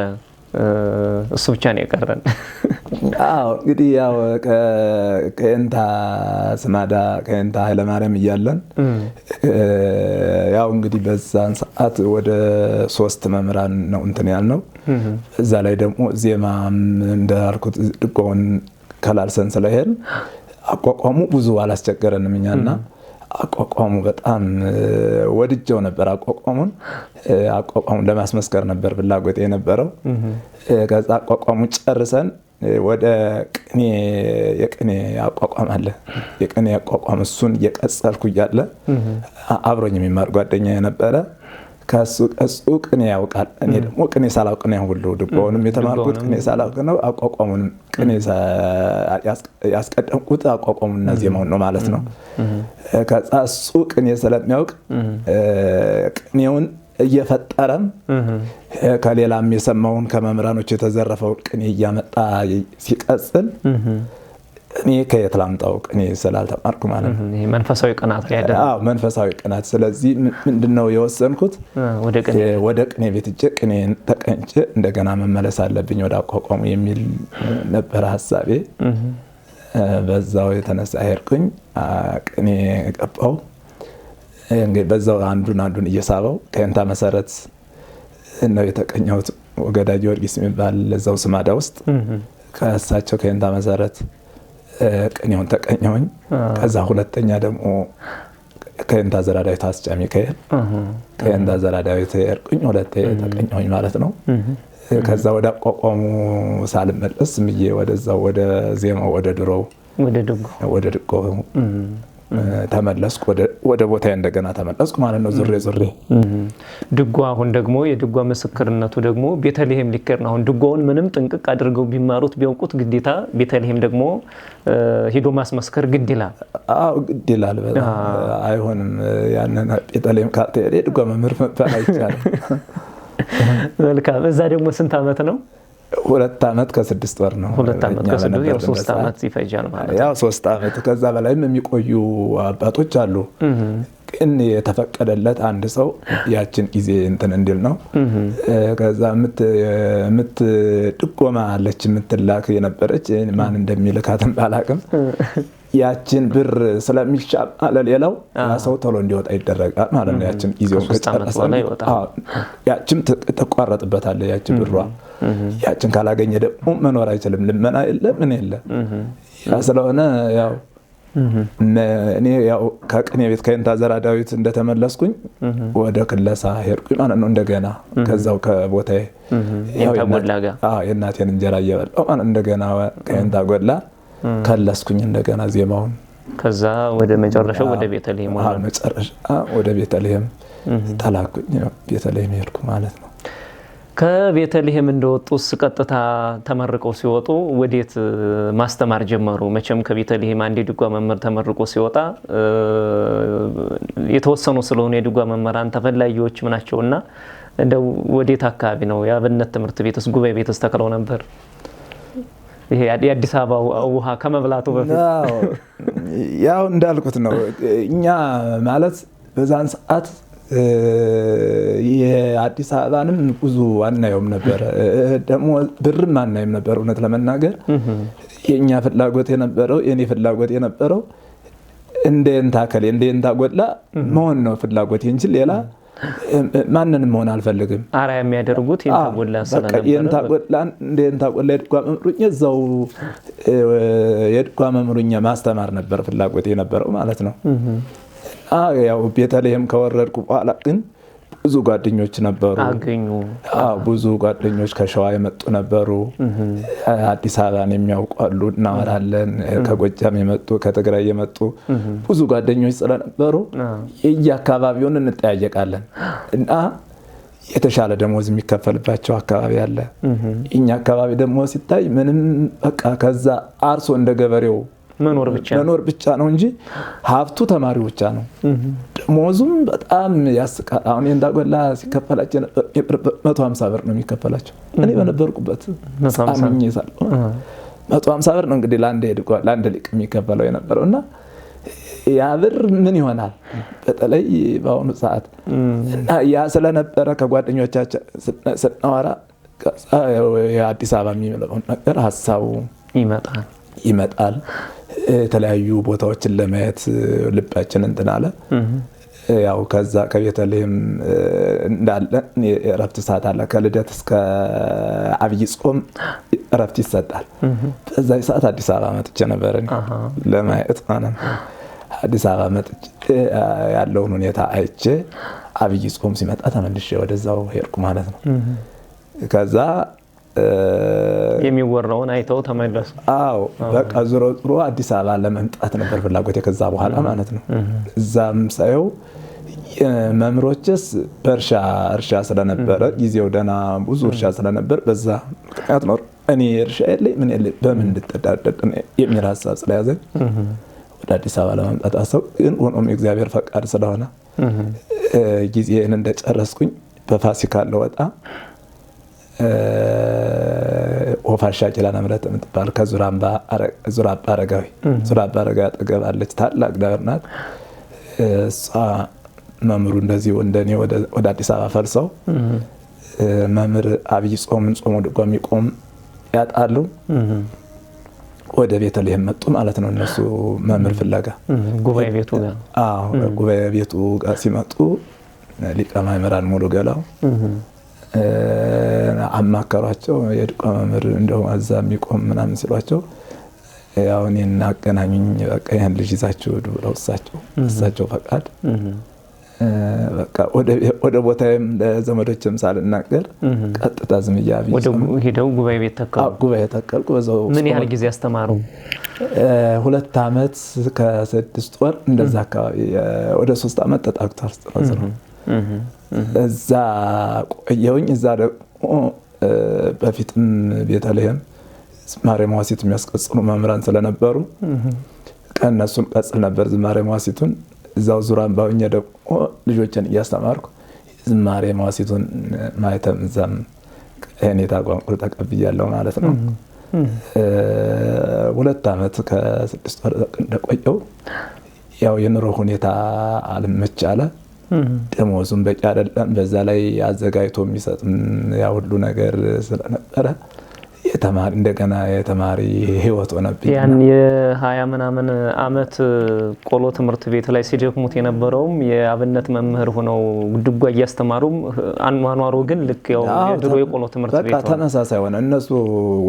እሱ ብቻ ነው የቀረን። አዎ እንግዲህ ያው ከእንታ ስማዳ ከእንታ ኃይለ ማርያም እያለን ያው እንግዲህ በዛን ሰዓት ወደ 3 መምህራን ነው እንትን ያልነው። እዛ ላይ ደግሞ ዜማም እንዳልኩት ድጓውን ከላልሰን ስለሄድን አቋቋሙ ብዙ አላስቸገረንም እኛና አቋቋሙ በጣም ወድጀው ነበር። አቋቋሙን ለማስመስከር ነበር ፍላጎቴ የነበረው። ከዛ አቋቋሙ ጨርሰን ወደ የቅኔ አቋቋም አለ። የቅኔ አቋቋም እሱን እየቀጸልኩ እያለ አብሮኝ የሚማር ጓደኛ የነበረ ከሱ ቅኔ ያውቃል። እኔ ደግሞ ቅኔ ሳላውቅ ነው ሁሉ ድጓውንም የተማርኩት ቅኔ ሳላውቅ ነው። አቋቋሙንም ቅኔ ያስቀደምኩት አቋቋሙና ዜማውን ነው ማለት ነው። ከዛ እሱ ቅኔ ስለሚያውቅ ቅኔውን እየፈጠረም ከሌላም የሰማውን ከመምህራኖች የተዘረፈውን ቅኔ እያመጣ ሲቀጽል እኔ ከየት ላምጣው ቅኔ ስላልተማርኩ ማለት ነው። መንፈሳዊ ቅናት ያደ መንፈሳዊ ቅናት። ስለዚህ ምንድነው የወሰንኩት ወደ ቅኔ ቤት እጄ ቅኔ ተቀንጬ እንደገና መመለስ አለብኝ ወደ አቋቋሙ የሚል ነበር ሐሳቤ። በዛው የተነሳ ሄድኩኝ ቅኔ ገባው። እንግዲህ በዛው አንዱን እየሳበው ከእንታ መሰረት ነው የተቀኘሁት። ወገዳ ጊዮርጊስ የሚባል ለዛው ስማዳ ውስጥ ከእሳቸው ከእንታ መሰረት ቅኔውን ተቀኘሁኝ። ከዛ ሁለተኛ ደግሞ ከእንታ ዘራዳዊት አስጫ ሚካኤል ከእንታ ዘራዳዊት ሄድኩኝ። ሁለቴ ተቀኘሁኝ ማለት ነው። ከዛ ወደ አቋቋሙ ሳልመለስ ምዬ ወደዛው ወደ ዜማው ወደ ድሮው ወደ ድጎ ተመለስኩ። ወደ ቦታዬ እንደገና ተመለስኩ ማለት ነው። ዙሬ ድጓ አሁን ደግሞ የድጓ ምስክርነቱ ደግሞ ቤተልሔም ሊከር ነው። አሁን ድጓውን ምንም ጥንቅቅ አድርገው ቢማሩት ቢያውቁት ግዴታ ቤተልሔም ደግሞ ሄዶ ማስመስከር ግድ ይላል። አዎ ግድ ይላል። አይሆንም ያንን ቤተልሔም ካልተሄደ ድጓ መምህር መባል አይቻልም። መልካም። እዛ ደግሞ ስንት ዓመት ነው? 2 ዓመት ከ6 ወር ነው። 2 ዓመት ከ6 ያው 3 ዓመት ይፈጃል ማለት ነው። ያው 3 ዓመት ከዛ በላይም የሚቆዩ አባቶች አሉ። ግን የተፈቀደለት አንድ ሰው ያችን ጊዜ እንትን እንዲል ነው። ከዛ ድጎማ አለች የምትላክ የነበረች ማን እንደሚልካትም ባላቅም ያችን ብር ስለሚሻል ለሌላው ሰው ቶሎ እንዲወጣ ይደረጋል ማለት ነው። ያችን ጊዜውን ከጨረሰ ያችን ተቋረጥበታለች ያችን ብሯ። ያችን ካላገኘ ደግሞ መኖር አይችልም። ልመና የለ ምን የለ። ስለሆነ ያው እኔ ያው ከቅኔ ቤት ከእንታ ዘራዳዊት እንደተመለስኩኝ ወደ ክለሳ ሄድኩኝ ማለት ነው። እንደገና ከዛው ከቦታዬ የእናቴን እንጀራ እየበላሁ ማለት እንደገና ከእንታ ጎላ ከለስኩኝ እንደገና ዜማውን። ከዛ ወደ መጨረሻው ወደ ቤተልሔም ወደ ቤተልሔም ተላኩኝ። ቤተልሔም ሄድኩ ማለት ነው። ከቤተልሔም እንደወጡስ ቀጥታ ተመርቀው ሲወጡ ወዴት ማስተማር ጀመሩ? መቼም ከቤተልሔም አንድ የድጓ መምህር ተመርቆ ሲወጣ የተወሰኑ ስለሆነ የድጓ መምህራን ተፈላጊዎች ናቸውና እንደው ወዴት አካባቢ ነው? የአብነት ትምህርት ቤትስ ጉባኤ ቤትስ ተክለው ነበር? ይሄ የአዲስ አበባ ውሃ ከመብላቱ በፊት ያው እንዳልኩት ነው። እኛ ማለት በዛን ሰዓት የአዲስ አበባንም ብዙ አናየውም ነበር። ደግሞ ብርም አናየም ነበር። እውነት ለመናገር የኛ ፍላጎት የነበረው እንደ እንታከለ እንደ እንታጎላ መሆን ነው ፍላጎት እንጂ ሌላ ማንንም መሆን አልፈልግም። አራ የሚያደርጉት እንታጎላ ስለነበረ እንታጎላ እንደ እንታጎላ የድጓ መምሩኛ እዛው የድጓ መምሩኛ ማስተማር ነበር ፍላጎት የነበረው ማለት ነው። ያው ቤተልሔም ከወረድኩ በኋላ ግን ብዙ ጓደኞች ነበሩ አገኙ። ብዙ ጓደኞች ከሸዋ የመጡ ነበሩ። አዲስ አበባን የሚያውቁ አሉ። እናወራለን። ከጎጃም የመጡ ከትግራይ የመጡ ብዙ ጓደኞች ስለነበሩ የየአካባቢውን እንጠያየቃለን እና የተሻለ ደሞዝ የሚከፈልባቸው አካባቢ አለ። እኛ አካባቢ ደግሞ ሲታይ ምንም በቃ ከዛ አርሶ እንደ ገበሬው መኖር ብቻ ነው እንጂ ሀብቱ ተማሪው ብቻ ነው። ደሞዙም በጣም ያስቃል። አሁን የእንታጎላ ሲከፈላቸው 150 ብር ነው የሚከፈላቸው። እኔ በነበርኩበት አምኜ ሳለሁ 150 ብር ነው እንግዲህ ለአንድ ሊቅ የሚከፈለው የነበረውና ያ ብር ምን ይሆናል በተለይ በአሁኑ ሰዓት እና ያ ስለነበረ ከጓደኞቻችን ስናወራ የአዲስ አበባ የሚለው ነገር ሀሳቡ ይመጣል። የተለያዩ ቦታዎችን ለማየት ልባችን እንትን አለ። ያው ከዛ ከቤተልሔም እንዳለ የእረፍት ሰዓት አለ። ከልደት እስከ አብይ ጾም እረፍት ይሰጣል። በዛ ሰዓት አዲስ አበባ መጥቼ ነበር ለማየት ማለት ነው። አዲስ አበባ መጥቼ ያለውን ሁኔታ አይቼ አብይ ጾም ሲመጣ ተመልሼ ወደዛው ሄድኩ ማለት ነው። ከዛ የሚወራውን አይተው ተመለሱ። በቃ ዙሮ አዲስ አበባ ለመምጣት ነበር ፍላጎቴ ከዛ በኋላ ማለት ነው። እዛም ሳየው መምሮችስ በእርሻ ስለነበረ ጊዜው ደና ብዙ እርሻ ስለነበር በዛ ምክንያት ነው እኔ እርሻ የለኝ ምን የለኝ በምን እንድተዳደር የሚል ሀሳብ ስለያዘኝ ወደ አዲስ አበባ ለመምጣት አሰብኩ። ግን ሆኖም የእግዚአብሔር ፈቃድ ስለሆነ ጊዜን እንደጨረስኩኝ በፋሲካ ለወጣ ወፋሻ ቂላነ ምሕረት የምትባል ከዙራባ አረጋዊ አጠገብ አለች። ታላቅ ደብር ናት። እሷ መምህሩ እንደዚሁ እንደኔ ወደ አዲስ አበባ ፈልሰው መምህር አብይ ጾምን ጾሞ ድጓ የሚቆም ያጣሉ። ወደ ቤተልሔም መጡ ማለት ነው። እነሱ መምህር ፍለጋ ጉባኤ ቤቱ ጋር ሲመጡ ሊቀ ማእምራን ሙሉ ገላው አማከሯቸው። የድጓ መምህር እንደው እዛ የሚቆም ምናምን ሲሏቸው ያው እኔን አገናኙኝ። በቃ ያን ልጅ ይዛችሁ ሂዱ ብለው እሳቸው ፈቃድ በቃ ወደ ቦታዬም ለዘመዶችም ሳልናገር ቀጥታ ዝም ብዬ ሄደው ጉባኤ ቤት ተከሉ። ጉባኤ ተከልኩ። በዛው ምን ያህል ጊዜ አስተማሩ? 2 ዓመት ከ6 ወር እንደዛ አካባቢ ወደ 3 ዓመት ተጣግቷል። እዛ ቆየሁኝ። እዛ ደግሞ በፊትም ቤተልሔም ዝማሬ መዋሥዕት የሚያስቀጽሉ መምህራን ስለነበሩ ከእነሱም ቀጽል ነበር ዝማሬ መዋሥዕቱን። እዛው ዙራን ባውኘ ደግሞ ልጆችን እያስተማርኩ ዝማሬ መዋሥዕቱን ማይተም እዛም ከኔታ ቋንቋ ተቀብያለሁ ማለት ነው። 2 ዓመት ከ6 ወር እንደቆየው ያው የኑሮ ሁኔታ አልመች አለ። ደሞዙም በቂ አይደለም። በዛ ላይ አዘጋጅቶ የሚሰጥም ያ ሁሉ ነገር ስለነበረ እንደገና የተማሪ ህይወት ሆነብኝ። ያን የ20 ምናምን ዓመት ቆሎ ትምህርት ቤት ላይ ሲደክሙት የነበረውም የአብነት መምህር ሆነው ድጓ እያስተማሩም አኗኗሩ ግን ልክ ያው የድሮ የቆሎ ትምህርት ቤት በቃ ተመሳሳይ ሆነ። እነሱ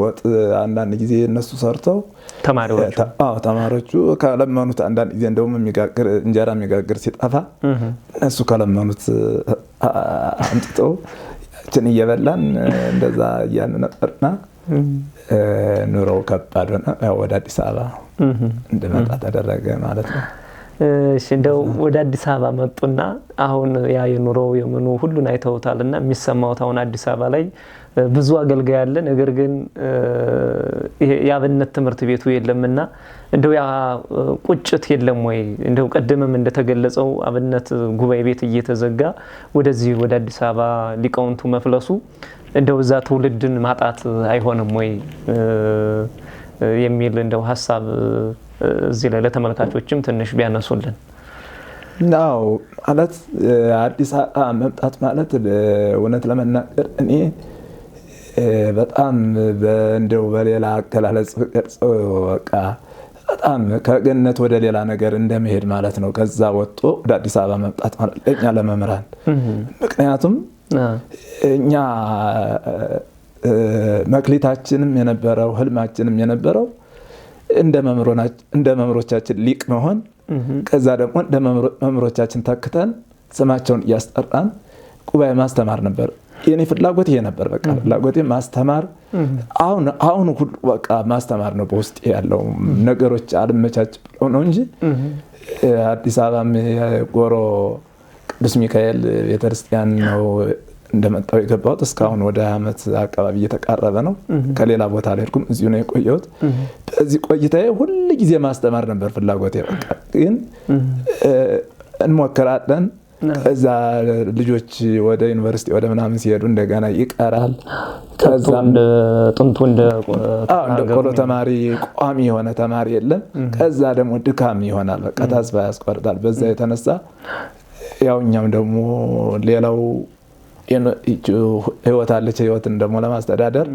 ወጥ አንዳንድ ጊዜ እነሱ ሰርተው ተማሪዎቹ ከለመኑት አንዳንድ ጊዜ እንደውም እንጀራ የሚጋግር ሲጠፋ እነሱ ከለመኑት አምጥተው ያችን እየበላን እንደዛ እያን ነበርና ኑሮው ከባድ ሆነ። ወደ አዲስ አበባ እንድመጣ ተደረገ ማለት ነው። እሺ እንደው ወደ አዲስ አበባ መጡና አሁን ያ የኑሮው የምኑ ሁሉን አይተውታልና የሚሰማው አሁን አዲስ አበባ ላይ ብዙ አገልጋይ አለ። ነገር ግን የአብነት ትምህርት ቤቱ የለምና እንደው ያ ቁጭት የለም ወይ? እንደው ቀደምም እንደተገለጸው አብነት ጉባኤ ቤት እየተዘጋ ወደዚህ ወደ አዲስ አበባ ሊቃውንቱ መፍለሱ እንደው እዛ ትውልድን ማጣት አይሆንም ወይ የሚል እንደው ሐሳብ እዚህ ላይ ለተመልካቾችም ትንሽ ቢያነሱልን። ናው ማለት አዲስ አበባ መምጣት ማለት እውነት ለመናገር እኔ በጣም እንደው በሌላ አገላለጽ በቃ በጣም ከገነት ወደ ሌላ ነገር እንደመሄድ ማለት ነው። ከዛ ወጥቶ ወደ አዲስ አበባ መምጣት ማለት ለኛ ለመምህራን ምክንያቱም እኛ መክሊታችንም የነበረው ህልማችንም የነበረው እንደ መምህሮቻችን ሊቅ መሆን፣ ከዛ ደግሞ እንደ መምህሮቻችን ተክተን ስማቸውን እያስጠራን ጉባኤ ማስተማር ነበር። የኔ ፍላጎት ይሄ ነበር። በቃ ፍላጎቴ ማስተማር አሁን ሁሉ በቃ ማስተማር ነው። በውስጥ ያለው ነገሮች አልመቻች ብለው ነው እንጂ አዲስ አበባም ጎሮ ቅዱስ ሚካኤል ቤተክርስቲያን ነው እንደመጣው የገባሁት። እስካሁን ወደ ዓመት አካባቢ እየተቃረበ ነው። ከሌላ ቦታ አልሄድኩም፣ እዚሁ ነው የቆየሁት። በዚህ ቆይታዬ ሁሉ ጊዜ ማስተማር ነበር ፍላጎቴ። በቃ ግን እንሞክራለን። ከዛ ልጆች ወደ ዩኒቨርሲቲ ወደ ምናምን ሲሄዱ እንደገና ይቀራል። ከዛም ጥንቱ እንደ ቆሎ ተማሪ ቋሚ የሆነ ተማሪ የለም። ከዛ ደግሞ ድካም ይሆናል። በቃ ተስፋ ያስቆርጣል። በዛ የተነሳ ያው እኛም ደግሞ ሌላው ህይወት አለች። ህይወትን ደግሞ ለማስተዳደር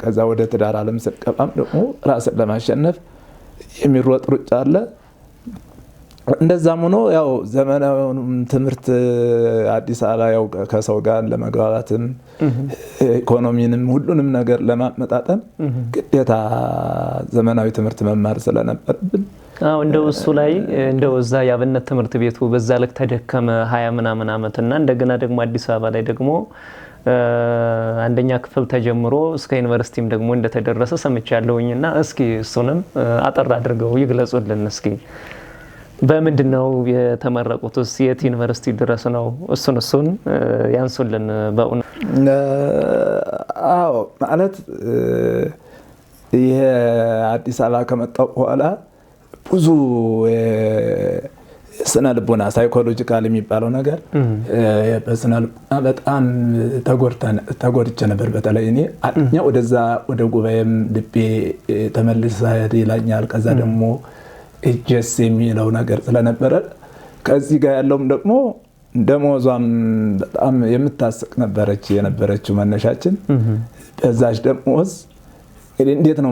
ከዛ ወደ ትዳር ዓለም ስንገባም ደግሞ ራስን ለማሸነፍ የሚሮጥ ሩጫ አለ። እንደዛም ሆኖ ያው ዘመናዊውን ትምህርት አዲስ አበባ ያው ከሰው ጋር ለመግባባትም ኢኮኖሚንም ሁሉንም ነገር ለማመጣጠን ግዴታ ዘመናዊ ትምህርት መማር ስለነበረብን እንደው እሱ ላይ እንደው እዛ የአብነት ትምህርት ቤቱ በዛ ልክ ተደከመ 20 ምናምን ዓመትና እንደገና ደግሞ አዲስ አበባ ላይ ደግሞ አንደኛ ክፍል ተጀምሮ እስከ ዩኒቨርሲቲም ደግሞ እንደተደረሰ ሰምቻለሁኝና እስኪ እሱንም አጠር አድርገው ይግለጹልን እስኪ። በምንድነው የተመረቁትስ? የት ዩኒቨርሲቲ ድረስ ነው? እሱን ያንሱልን በእውነት። አዎ ማለት ይሄ አዲስ አበባ ከመጣሁ በኋላ ብዙ ስነ ልቦና ሳይኮሎጂካል የሚባለው ነገር በስነ ልቦና በጣም ተጎድቼ ነበር። በተለይ እኔ አንደኛ ወደዛ ወደ ጉባኤም ልቤ ተመልሳ ይላኛል። ከዛ ደግሞ እጀስ የሚለው ነገር ስለነበረ ከዚህ ጋር ያለውም ደግሞ ደሞዟም በጣም የምታስቅ ነበረች የነበረችው መነሻችን። በዛች ደሞዝ እንዴት ነው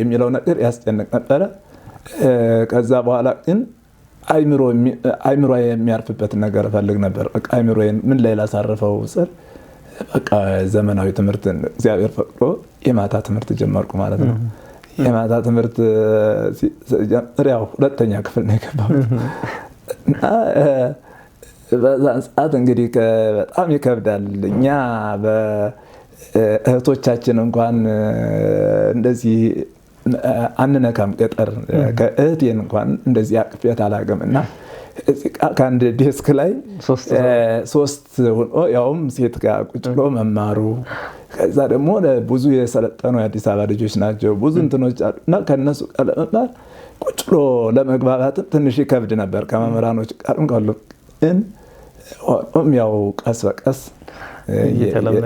የሚለው ነገር ያስጨንቅ ነበረ። ከዛ በኋላ ግን አይምሮ የሚያርፍበት ነገር ፈልግ ነበር። በቃ አይምሮዬን ምን ላይ ላሳርፈው ስል በቃ ዘመናዊ ትምህርትን እግዚአብሔር ፈቅዶ የማታ ትምህርት ጀመርኩ ማለት ነው። የማታ ትምህርት ሲጀምር ያው ሁለተኛ ክፍል ነው የገባሁት እና በዛን ሰዓት እንግዲህ በጣም ይከብዳል። እኛ በእህቶቻችን እንኳን እንደዚህ አንነካም። ገጠር ከእህቴን እንኳን እንደዚህ አቅፌት አላውቅም እና ከአንድ ዴስክ ላይ ሶስት ሆኖ ያውም ሴት ጋር ቁጭ ብሎ መማሩ ከዛ ደግሞ ብዙ የሰለጠኑ የአዲስ አበባ ልጆች ናቸው ብዙ እንትኖች አሉ እና ከነሱ ጋር ለመማር ቁጭ ብሎ ለመግባባትም ትንሽ ይከብድ ነበር ከመምህራኖች ጋርም ካሉ ግን ያው ቀስ በቀስ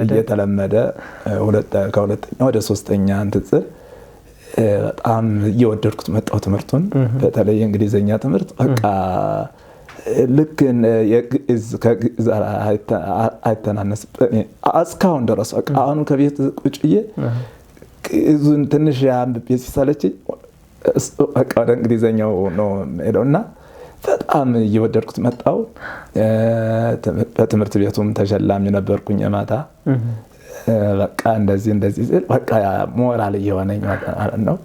እየተለመደ ከሁለተኛ ወደ ሶስተኛ እንትጽል በጣም እየወደድኩት መጣሁ ትምህርቱን። በተለይ የእንግሊዝኛ ትምህርት በቃ ልክ ከግዕዝ አይተናነስም እስካሁን ድረስ። በቃ አሁን ከቤት ቁጭ ብዬ ግዕዙን ትንሽ አንብቤ ሲሰለችኝ በቃ ወደ እንግሊዝኛው ነው የምሄደው እና በጣም እየወደድኩት መጣሁ። በትምህርት ቤቱም ተሸላሚ ነበርኩኝ የማታ በቃ እንደዚህ ሲል በቃ ሞራል እየሆነኝ ማለት ነው።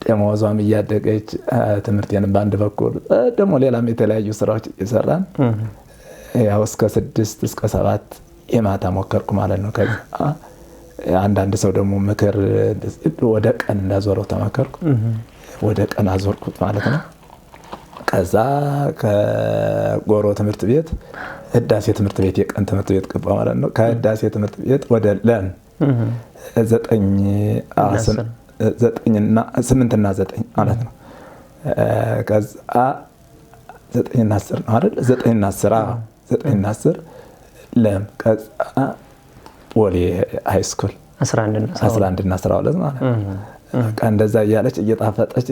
ደሞዟም እያደገች ትምህርቴንም በአንድ በኩል ደግሞ ሌላም የተለያዩ ስራዎች እየሰራን ያው እስከ 6 እስከ 7 የማታ ሞከርኩ ማለት ነው። ከዛ አንዳንድ ሰው ደግሞ ምክር ወደ ቀን እንዳዞረው ተመከርኩ። ወደ ቀን አዞርኩት ማለት ነው። ከዛ ከጎሮ ትምህርት ቤት ህዳሴ ትምህርት ቤት የቀን ትምህርት ቤት ገባ ማለት ነው። ከህዳሴ ትምህርት ቤት ወደ ለም 8 እና 9 ማለት ነው። ከዛ 9 እና 10 ነው አይደል? 9 እና 10 ለም ከዛ ቦሌ ሃይ ስኩል 11 እና 12 ማለት ነው። በቃ እንደዛ እያለች እየጣፈጠች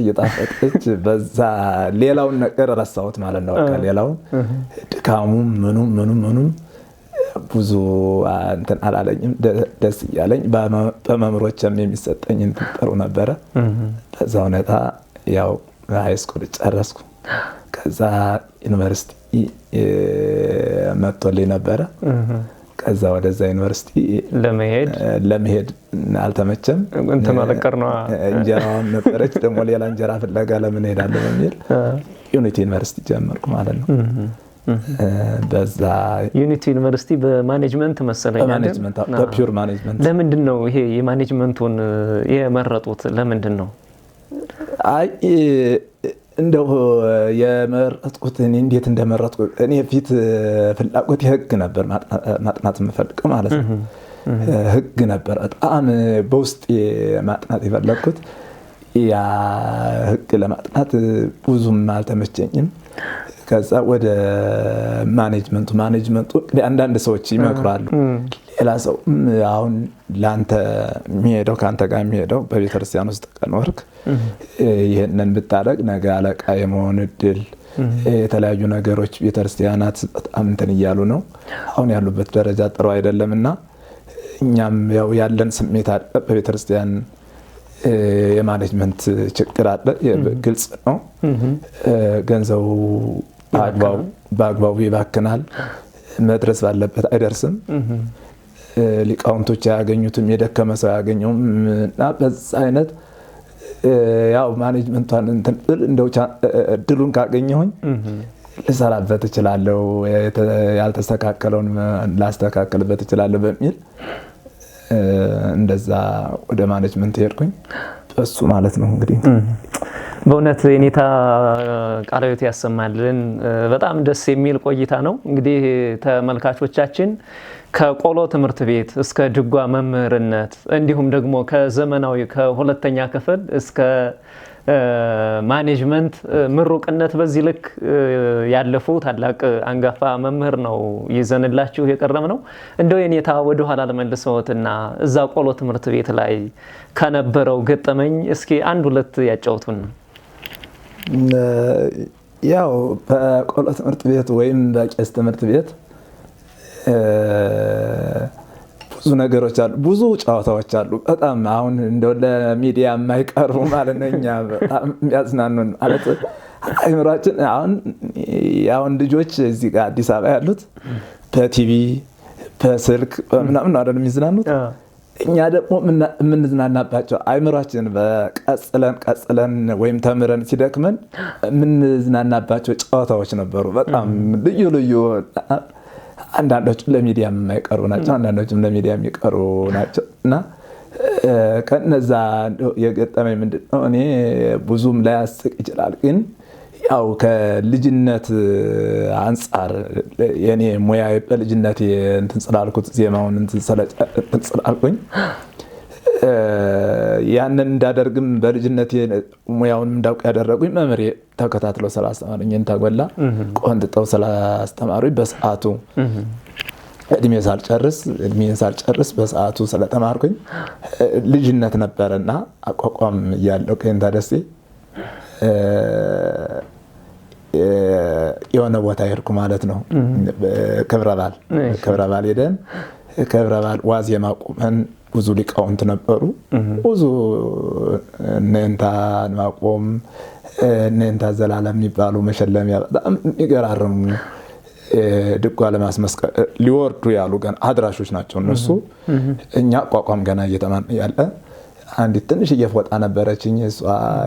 በዛ ሌላውን ነገር ረሳሁት ማለት ነው። በቃ ሌላውን ድካሙም ምኑም ብዙ እንትን አላለኝም። ደስ እያለኝ በመምህሮችም የሚሰጠኝ እንትን ጥሩ ነበረ። በዛ ሁኔታ ያው ሃይ ስኩል ጨረስኩ። ከዛ ዩኒቨርሲቲ መጥቶልኝ ነበረ። ከዛ ወደዛ ዩኒቨርሲቲ ለመሄድ አልተመቸም። እንጀራዋን ነበረች ደግሞ ሌላ እንጀራ ፍለጋ ለምን ሄዳለሁ በሚል ዩኒቲ ዩኒቨርሲቲ ጀመርኩ ማለት ነው። በዛ ዩኒቲ ዩኒቨርሲቲ በማኔጅመንት መሰለኝ አይደል? በፒውር ማኔጅመንት። ለምንድን ነው ይሄ የማኔጅመንቱን የመረጡት? ለምንድን ነው? አይ እንደው የመረጥኩት እንዴት እንደመረጥኩት እኔ ፊት ፍላጎት ህግ ነበር ማጥናት የምፈልገው ማለት ነው። ህግ ነበር በጣም በውስጥ ማጥናት የፈለግኩት። ያ ህግ ለማጥናት ብዙም አልተመቸኝም። ከዛ ወደ ማኔጅመንቱ አንዳንድ ሰዎች ይመክራሉ። ሌላ ሰው አሁን ላንተ የሚሄደው ካንተ ጋር የሚሄደው በቤተክርስቲያን ውስጥ ከኖርክ ይሄንን ብታደርግ ነገ አለቃ የመሆን እድል የተለያዩ ነገሮች ቤተክርስቲያናት በጣም እንትን እያሉ ነው። አሁን ያሉበት ደረጃ ጥሩ አይደለምና እኛም ያው ያለን ስሜት አለ በቤተክርስቲያን የማኔጅመንት ችግር አለ። ግልጽ ነው። ገንዘቡ በአግባቡ ይባክናል። መድረስ ባለበት አይደርስም። ሊቃውንቶች አያገኙትም፣ የደከመ ሰው አያገኘውም እና በዛ አይነት ያው ማኔጅመንቷን እንደው እድሉን ካገኘሁኝ ልሰራበት እችላለሁ፣ ያልተስተካከለውን ላስተካከልበት እችላለሁ በሚል እንደዛ ወደ ማኔጅመንት ሄድኩኝ። እሱ ማለት ነው እንግዲህ በእውነት የኔታ ቃለ ሕይወት ያሰማልን። በጣም ደስ የሚል ቆይታ ነው። እንግዲህ ተመልካቾቻችን ከቆሎ ትምህርት ቤት እስከ ድጓ መምህርነት እንዲሁም ደግሞ ከዘመናዊ ከሁለተኛ ክፍል እስከ ማኔጅመንት ምሩቅነት በዚህ ልክ ያለፉ ታላቅ አንጋፋ መምህር ነው ይዘንላችሁ የቀረም ነው። እንደው የኔታ ወደ ኋላ ለመልሰውትና እዛ ቆሎ ትምህርት ቤት ላይ ከነበረው ገጠመኝ እስኪ አንድ ሁለት ያጫውቱን። ያው በቆሎ ትምህርት ቤት ወይም በቄስ ትምህርት ቤት ብዙ ነገሮች አሉ፣ ብዙ ጨዋታዎች አሉ። በጣም አሁን እንደው ለሚዲያ የማይቀርቡ ማለት ነው። እኛ በጣም የሚያዝናኑን ማለት አይምሯችን አሁን ልጆች እዚህ ጋር አዲስ አበባ ያሉት በቲቪ በስልክ ምናምን አይደል የሚዝናኑት። እኛ ደግሞ የምንዝናናባቸው አይምሯችን ቀጽለን ወይም ተምረን ሲደክመን የምንዝናናባቸው ጨዋታዎች ነበሩ። በጣም ልዩ ልዩ አንዳንዶቹ ለሚዲያ የማይቀርቡ ናቸው፣ አንዳንዶቹም ለሚዲያ የሚቀርቡ ናቸው እና ከነዛ የገጠመኝ ምንድን ነው እኔ ብዙም ላያስቅ ይችላል፣ ግን ያው ከልጅነት አንጻር የኔ ሙያ በልጅነት እንትን ስላልኩት ዜማውን እንትን ስላልኩኝ ያንን እንዳደርግም በልጅነት ሙያውን እንዳውቅ ያደረጉኝ መምህሬ ተከታትለው ስላስተማሩኝ እንታጎላ ቆንጥጠው ስላስተማሩኝ በሰዓቱ እድሜን ሳልጨርስ በሰዓቱ ስለተማርኩኝ ልጅነት ነበረና አቋቋም እያለሁ ከእንታ ደሴ የሆነ ቦታ ሄድኩ ማለት ነው። ክብረ በዓል ሄደን ክብረ በዓል ዋዜማ ቁመን ብዙ ሊቃውንት ነበሩ። ብዙ እነንታ ማቆም እነንታ ዘላለም የሚባሉ መሸለሚያ በጣም የሚገራርሙ ድጓ ለማስመስከር ሊወርዱ ያሉ ገና አድራሾች ናቸው እነሱ። እኛ አቋቋም ገና እየተማርን ያለ አንዲት ትንሽዬ ፎጣ ነበረችኝ።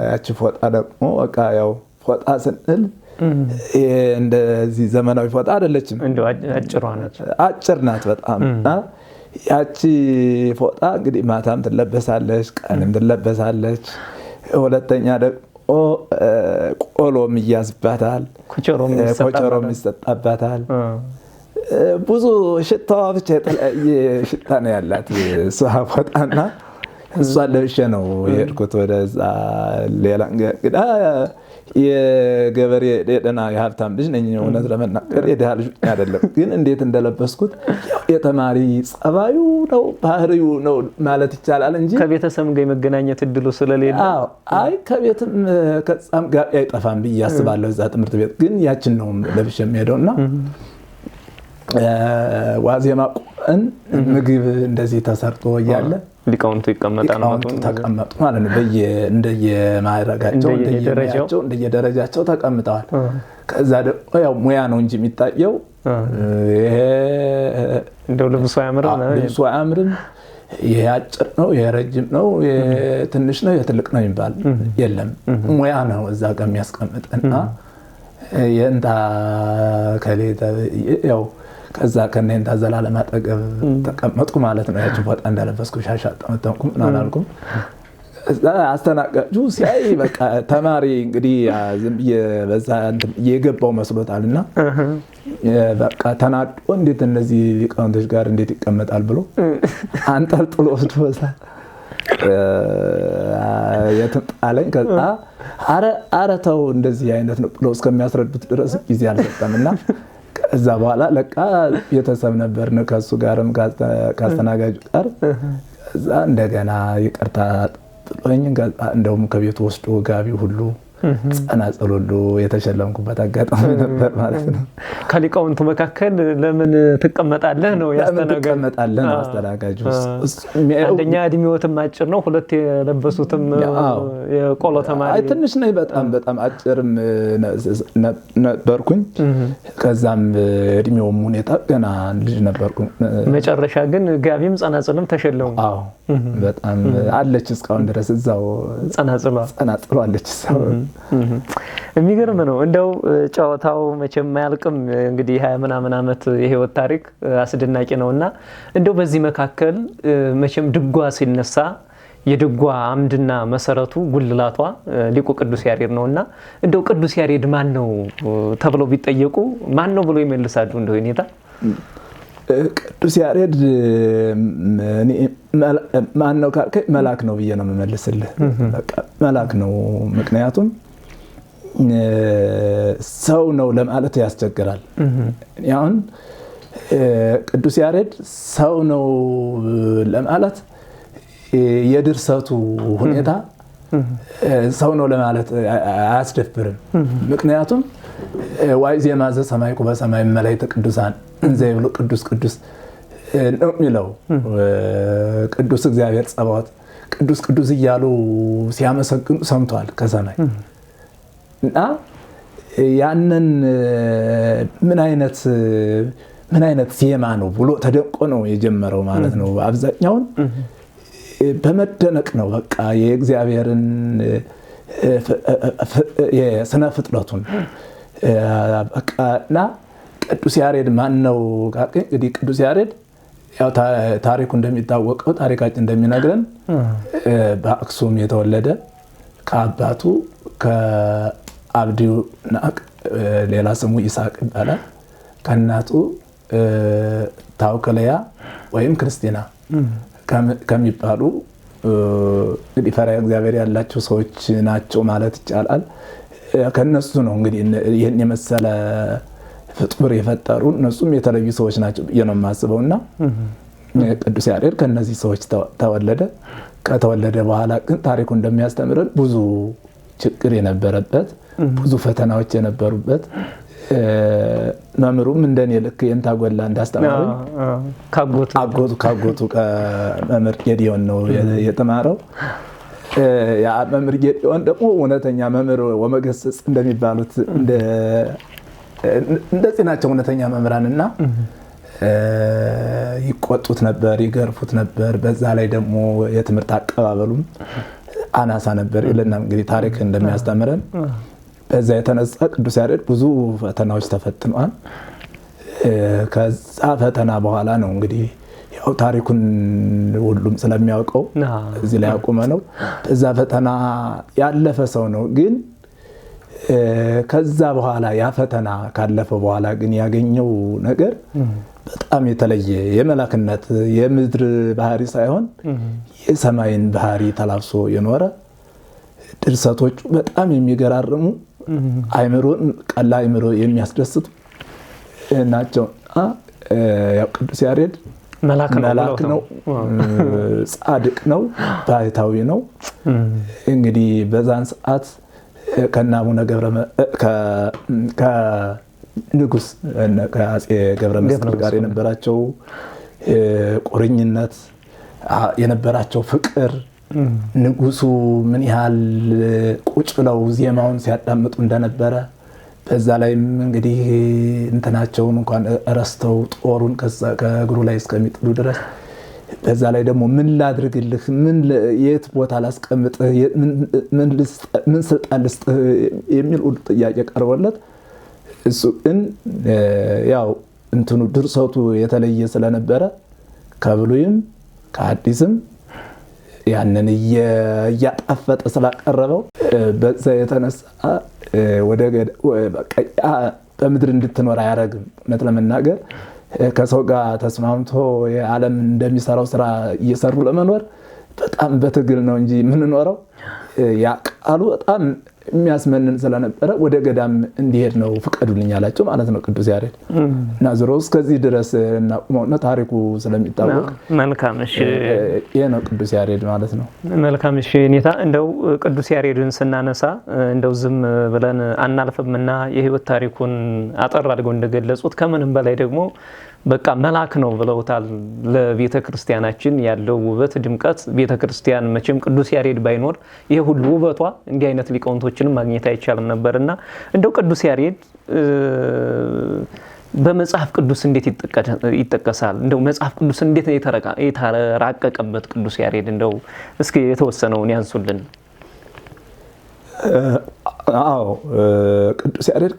ያቺ ፎጣ ደግሞ በቃ ያው ፎጣ ስንል እንደዚህ ዘመናዊ ፎጣ አይደለችም፣ አጭር ናት በጣም። ያቺ ፎጣ እንግዲህ ማታም ትለበሳለች፣ ቀንም ትለበሳለች። ሁለተኛ ደግሞ ቆሎም ይያዝባታል፣ ኮቸሮም ይሰጣባታል። ብዙ ሽታዋ ብቻ የተለያየ ሽታ ነው ያላት እሷ ፎጣና እሷን ለብሼ ነው የሄድኩት ወደዛ። ሌላ እንግዳ የገበሬ የደና የሀብታም ልጅ ነኝ እውነት ለመናገር የድሃ ልጅ አይደለም። ግን እንዴት እንደለበስኩት የተማሪ ጸባዩ ነው ባህሪው ነው ማለት ይቻላል እንጂ ከቤተሰብ ጋር የመገናኘት እድሉ ስለሌለ አይ ከቤትም ከጻም ጋር አይጠፋም ብዬ አስባለሁ። እዛ ትምህርት ቤት ግን ያችን ነው ለብሼ የምሄደውና ዋዜማ ቆን ምግብ እንደዚህ ተሰርቶ እያለ ሊቃውንቱ ተቀመጡ ማለት ነው። እንደየማዕረጋቸው እንደየደረጃቸው ተቀምጠዋል። ከዛ ደግሞ ያው ሙያ ነው እንጂ የሚታየው ይሄ እንደው ልብሱ አያምርም፣ ይሄ አጭር ነው፣ ይሄ ረጅም ነው፣ ትንሽ ነው፣ ትልቅ ነው የሚባል የለም። ሙያ ነው እዛ ጋር የሚያስቀምጥና የእንታ ከሌታ ያው ከዛ ከነንታ ዘላለም አጠገብ ተቀመጥኩ ማለት ነው። ያቺ ፎጣ እንዳለበስኩ ሻሻ ተመተንኩ አላልኩም። እዛ አስተናጋጁ ሲያይ በቃ ተማሪ እንግዲህ ዝም በዛ የገባው መስሎታልና በቃ ተናዶ እንዴት እነዚህ ሊቃውንቶች ጋር እንዴት ይቀመጣል ብሎ አንጠልጥሎ ወስዶታል። የትጣለኝ ከዛ አረ ተው እንደዚህ አይነት ነው ብሎ እስከሚያስረዱት ድረስ ጊዜ አልሰጠምና ከዛ በኋላ ለቃ ቤተሰብ ነበርን ከሱ ጋርም ካስተናጋጁ ጋር። ከዛ እንደገና ይቅርታ ጥሎኝ እንደውም ከቤቱ ወስዶ ጋቢ ሁሉ ጸናጽል ሁሉ የተሸለምኩበት አጋጣሚ ነበር ማለት ነው። ከሊቃውንቱ መካከል ለምን ትቀመጣለህ ነው አስተናጋጁ። አንደኛ እድሜዎትም አጭር ነው፣ ሁለት የለበሱትም የቆሎ ተማሪ ትንሽ ነው። በጣም አጭርም ነበርኩኝ። ከዛም እድሜውም ሁኔታ ገና ልጅ ነበርኩኝ። መጨረሻ ግን ጋቢም ጸናጽልም ተሸለሙ። አዎ በጣም አለች እስካሁን ድረስ እዛው ጸናጽሏ አለች እዛው። የሚገርም ነው። እንደው ጨዋታው መቼም ማያልቅም። እንግዲህ 20 ምናምን ዓመት የህይወት ታሪክ አስደናቂ ነውና እንደው በዚህ መካከል መቼም ድጓ ሲነሳ የድጓ አምድና መሰረቱ ጉልላቷ ሊቁ ቅዱስ ያሬድ ነውና እንደው ቅዱስ ያሬድ ማን ነው ተብለው ቢጠየቁ ማን ነው ብሎ ይመልሳሉ? እንደው ሁኔታ ቅዱስ ያሬድ ማን ነው ካልከኝ መልአክ ነው ብዬ ነው የምመልስልህ። በቃ መልአክ ነው። ምክንያቱም ሰው ነው ለማለት ያስቸግራል። አሁን ቅዱስ ያሬድ ሰው ነው ለማለት የድርሰቱ ሁኔታ ሰው ነው ለማለት አያስደፍርም። ምክንያቱም ዋይዜማ ዘሰማይኩ በሰማይ መላእክተ ቅዱሳን እንዘ ይብሉ ቅዱስ ቅዱስ ነው የሚለው። ቅዱስ እግዚአብሔር ጸባዖት ቅዱስ ቅዱስ እያሉ ሲያመሰግኑ ሰምቷል ከሰማይ እና ያንን ምን አይነት ዜማ ነው ብሎ ተደንቆ ነው የጀመረው ማለት ነው። አብዛኛውን በመደነቅ ነው በቃ የእግዚአብሔርን የስነ ፍጥረቱን በቃና ቅዱስ ያሬድ ማን ነው? እንግዲህ ቅዱስ ያሬድ ያው ታሪኩ እንደሚታወቀው ታሪካችን እንደሚነግረን በአክሱም የተወለደ ከአባቱ ከአብዲው ናቅ ሌላ ስሙ ይስሐቅ ይባላል። ከእናቱ ታውክለያ ወይም ክርስቲና ከሚባሉ እንግዲህ ፈሪሃ እግዚአብሔር ያላቸው ሰዎች ናቸው ማለት ይቻላል። ከነሱ ነው እንግዲህ ይህን የመሰለ ፍጡር የፈጠሩ እነሱም የተለዩ ሰዎች ናቸው ብዬ ነው የማስበውና ቅዱስ ያሬድ ከነዚህ ሰዎች ተወለደ። ከተወለደ በኋላ ግን ታሪኩ እንደሚያስተምረን ብዙ ችግር የነበረበት ብዙ ፈተናዎች የነበሩበት መምህሩም እንደኔ ልክ የንታጎላ እንዳስተማረኝ ካጎቱ ከመምህር ጌዲዮን ነው የተማረው። ያ መምህር ጌዲዮን ደግሞ እውነተኛ መምህር ወመገሰጽ እንደሚባሉት እንደዚህ ናቸው እውነተኛ መምህራንና ይቆጡት ነበር፣ ይገርፉት ነበር። በዛ ላይ ደግሞ የትምህርት አቀባበሉም አናሳ ነበር ይልና እንግዲህ ታሪክ እንደሚያስተምረን በዛ የተነሳ ቅዱስ ያሬድ ብዙ ፈተናዎች ተፈትኗል። ከዛ ፈተና በኋላ ነው እንግዲህ ያው ታሪኩን ሁሉም ስለሚያውቀው እዚህ ላይ አቁመ ነው በዛ ፈተና ያለፈ ሰው ነው። ግን ከዛ በኋላ ያ ፈተና ካለፈ በኋላ ግን ያገኘው ነገር በጣም የተለየ የመላክነት የምድር ባህሪ ሳይሆን የሰማይን ባህሪ ተላብሶ የኖረ ድርሰቶቹ በጣም የሚገራርሙ አይምሮን ቀላ አይምሮ የሚያስደስቱ ናቸው። ያው ቅዱስ ያሬድ መላክ ነው፣ ጻድቅ ነው፣ ባህታዊ ነው። እንግዲህ በዛን ሰዓት ከአቡነ ከንጉስ ከአፄ ገብረ መስቀል ጋር የነበራቸው ቁርኝነት የነበራቸው ፍቅር ንጉሱ ምን ያህል ቁጭ ብለው ዜማውን ሲያዳምጡ እንደነበረ በዛ ላይም እንግዲህ እንትናቸውን እንኳን ረስተው ጦሩን ከእግሩ ላይ እስከሚጥሉ ድረስ በዛ ላይ ደግሞ ምን ላድርግልህ፣ የት ቦታ ላስቀምጥህ፣ ምን ስልጣን ልስጥህ የሚል ሁሉ ጥያቄ ቀርቦለት እሱ ግን ያው እንትኑ ድርሰቱ የተለየ ስለነበረ ከብሉይም ከአዲስም ያንን እያጣፈጠ ስላቀረበው በዛ የተነሳ በምድር እንድትኖር አያደርግም። እውነት ለመናገር ከሰው ጋር ተስማምቶ የዓለም እንደሚሰራው ስራ እየሰሩ ለመኖር በጣም በትግል ነው እንጂ የምንኖረው ያ ቃሉ በጣም የሚያስመንን ስለነበረ ወደ ገዳም እንዲሄድ ነው ፍቀዱልኝ ያላቸው ማለት ነው ቅዱስ ያሬድ እና ዞሮ እስከዚህ ድረስ እናቁመውና ታሪኩ ስለሚታወቅ መልካም። እሺ ይሄ ነው ቅዱስ ያሬድ ማለት ነው። መልካም። እሺ ኔታ እንደው ቅዱስ ያሬድን ስናነሳ እንደው ዝም ብለን አናልፍምና የህይወት ታሪኩን አጠር አድርገው እንደገለጹት ከምንም በላይ ደግሞ በቃ መላክ ነው ብለውታል። ለቤተ ክርስቲያናችን ያለው ውበት ድምቀት ቤተ ክርስቲያን መቼም ቅዱስ ያሬድ ባይኖር ይሄ ሁሉ ውበቷ እንዲህ አይነት ሊቃውንቶችንም ማግኘት አይቻልም ነበርና እንደው ቅዱስ ያሬድ በመጽሐፍ ቅዱስ እንዴት ይጠቀሳል? እንደው መጽሐፍ ቅዱስ እንዴት የተራቀቀበት ቅዱስ ያሬድ እንደው እስኪ የተወሰነውን ያንሱልን። አዎ ቅዱስ ያሬድ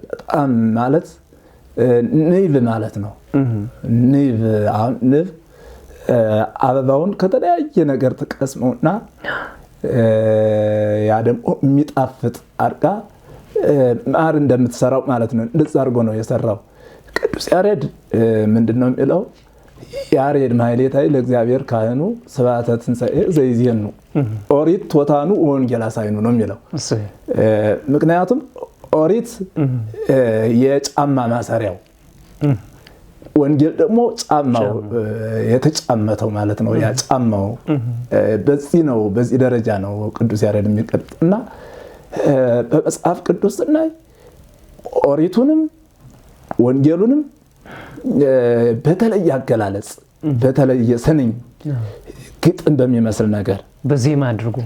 በጣም ማለት ንብ ማለት ነው። ንብ አበባውን ከተለያየ ነገር ተቀስመውና ያ ደግሞ የሚጣፍጥ አድርጋ ማር እንደምትሰራው ማለት ነው። እንደዛ አድርጎ ነው የሰራው። ቅዱስ ያሬድ ምንድነው የሚለው? ያሬድ ማሕሌታይ ለእግዚአብሔር ካህኑ ስብሐተ ትንሣኤ ዘይዜኑ ኦሪት ቶታኑ ወንጌል አሳይኑ ነው የሚለው። ምክንያቱም ኦሪት የጫማ ማሰሪያው፣ ወንጌል ደግሞ ጫማው የተጫመተው ማለት ነው። ያ ጫማው በዚህ ደረጃ ነው ቅዱስ ያሬድ የሚቀጥልና በመጽሐፍ ቅዱስ ስናይ ኦሪቱንም ወንጌሉንም በተለየ አገላለጽ በተለየ ስንኝ ግጥም በሚመስል ነገር በዜማ አድርጎ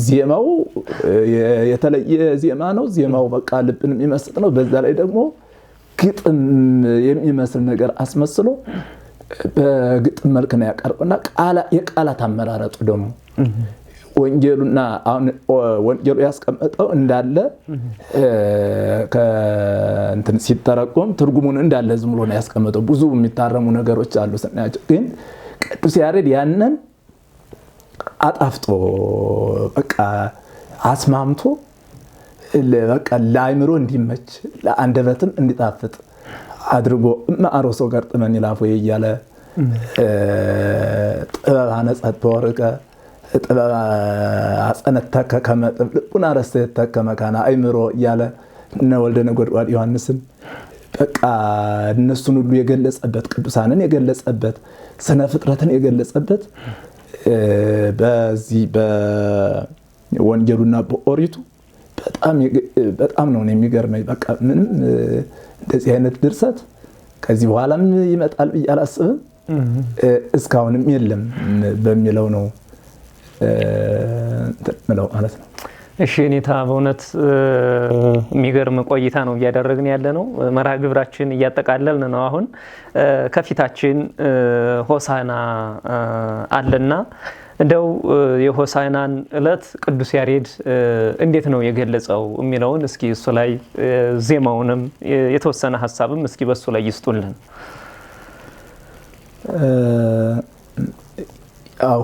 ዜማው የተለየ ዜማ ነው። ዜማው በቃ ልብን የሚመስጥ ነው። በዛ ላይ ደግሞ ግጥም የሚመስል ነገር አስመስሎ በግጥም መልክ ነው ያቀርበውና የቃላት አመራረጡ ደግሞ ወንጌሉና አሁን ወንጌሉ ያስቀመጠው እንዳለ ከእንትን ሲተረጎም ትርጉሙን እንዳለ ዝም ብሎ ነው ያስቀመጠው። ብዙ የሚታረሙ ነገሮች አሉ ስናያቸው፣ ግን ቅዱስ ያሬድ ያንን አጣፍጦ በቃ አስማምቶ በቃ ለአእምሮ እንዲመች ለአንደበትም እንዲጣፍጥ አድርጎ ማአሮሶ ገርጥመን ይላፎ እያለ ጥበብ አነጸት በወርቀ ጥበብ አጸነተከ ከመጥብ ልቡና ረስተከ መካና አእምሮ እያለ እነ ወልደ ነጎድጓድ ዮሐንስም በቃ እነሱን ሁሉ የገለጸበት ቅዱሳንን የገለጸበት ስነ ፍጥረትን የገለጸበት በዚህ በወንጌሉና በኦሪቱ በጣም ነው የሚገርመኝ። በቃ ምንም እንደዚህ አይነት ድርሰት ከዚህ በኋላም ይመጣል ብዬ አላስብም፣ እስካሁንም የለም በሚለው ነው ምለው ማለት ነው። እሺ ኔታ በእውነት የሚገርም ቆይታ ነው እያደረግን ያለ ነው። መርሃ ግብራችን እያጠቃለልን ነው። አሁን ከፊታችን ሆሳዕና አለና እንደው የሆሳዕናን ዕለት ቅዱስ ያሬድ እንዴት ነው የገለጸው የሚለውን እስኪ እሱ ላይ ዜማውንም የተወሰነ ሀሳብም እስኪ በሱ ላይ ይስጡልን።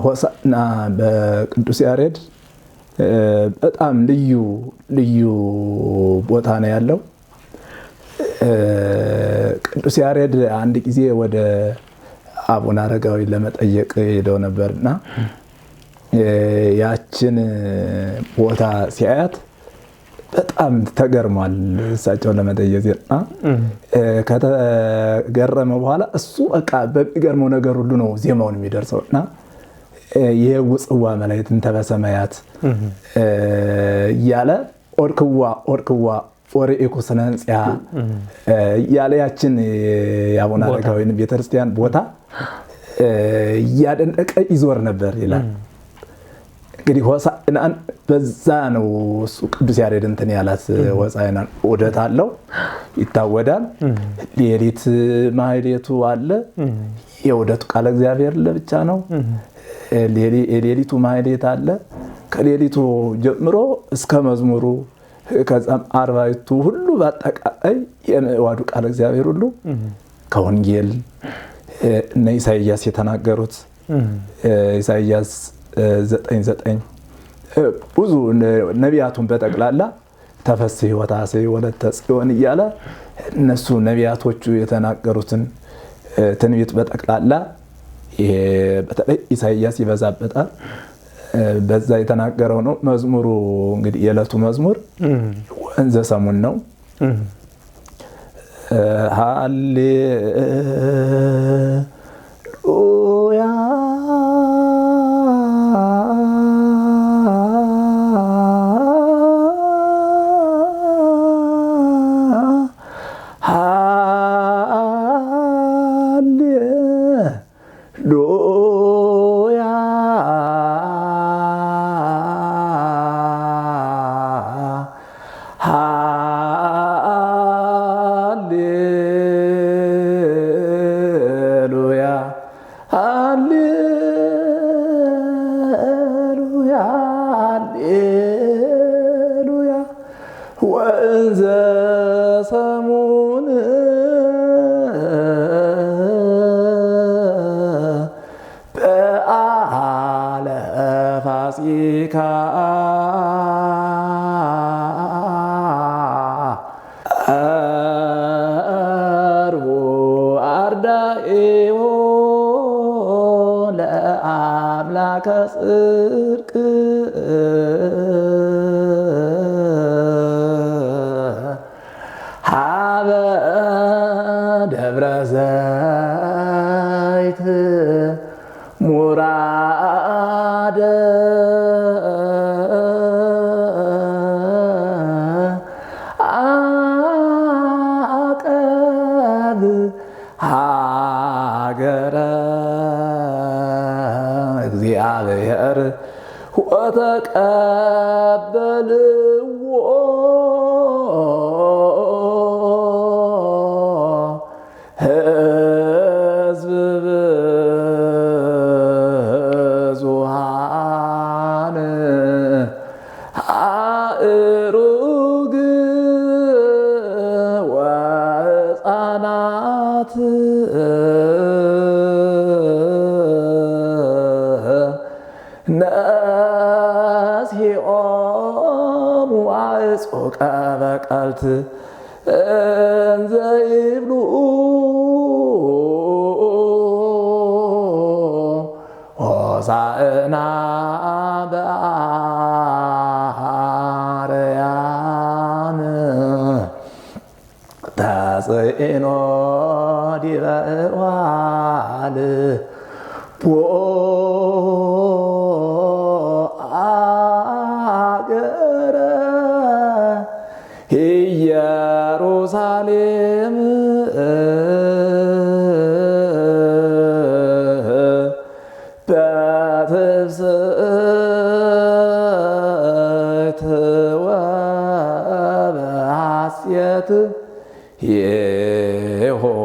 ሆሳዕና በቅዱስ ያሬድ በጣም ልዩ ቦታ ነው ያለው። ቅዱስ ያሬድ አንድ ጊዜ ወደ አቡነ አረጋዊ ለመጠየቅ ሄደው ነበርና ያችን ቦታ ሲያያት በጣም ተገርሟል። እሳቸውን ለመጠየቅና ከተገረመ በኋላ እሱ በቃ በሚገርመው ነገር ሁሉ ነው ዜማውን የሚደርሰውና የውጽዋ መላእክት ተበሰማያት ያለ ኦርክዋ ኦሪኤኩ ስነ ህንጻ ያለ ያችን የአቡነ አረጋዊን ቤተክርስቲያን ቦታ ያደነቀ ይዞር ነበር ይላል። እንግዲህ ሆሳዕናን በዛ ነው እሱ ቅዱስ ያሬድ እንትን ያላት። ሆሳዕናን ዑደት አለው ይታወዳል። ሌሊት ማህሌቱ አለ። የዑደቱ ቃለ እግዚአብሔር ለብቻ ነው። ሌሊቱ ማህሌት አለ። ከሌሊቱ ጀምሮ እስከ መዝሙሩ ከዛም አርባዕቱ ሁሉ በአጠቃላይ የዋዱ ቃለ እግዚአብሔር ሁሉ ከወንጌል እነ ኢሳይያስ የተናገሩት ኢሳይያስ 9:9 ብዙ ነቢያቱን በጠቅላላ ተፈሥሒ ወታሴ ወለተ ጽዮን እያለ እነሱ ነቢያቶቹ የተናገሩትን ትንቢት በጠቅላላ ይሄ በተለይ ኢሳይያስ ይበዛበታል። በዛ የተናገረው ነው። መዝሙሩ እንግዲህ የዕለቱ መዝሙር ወንዘ ሰሙን ነው። ሃሌሉያ ወእንዘ ሰሙን በዓለ ፋሲካ አርቡ አርዳኢሁ ለአምላከ ጽድቅ ሀበ ደብረ ዘይት ሙራደ አቀብ ሀገረ እግዚአብሔር ወተቀበልዎ ሕዝብ አዕጾቀ በቀልት እንዘ ይብሉ ሆሳዕና በአርያም ተጽዕኖ ዲበ እዋል አገረ ኢየሩሳሌም በትፍስሕት ወበሐሴት ይሖሙ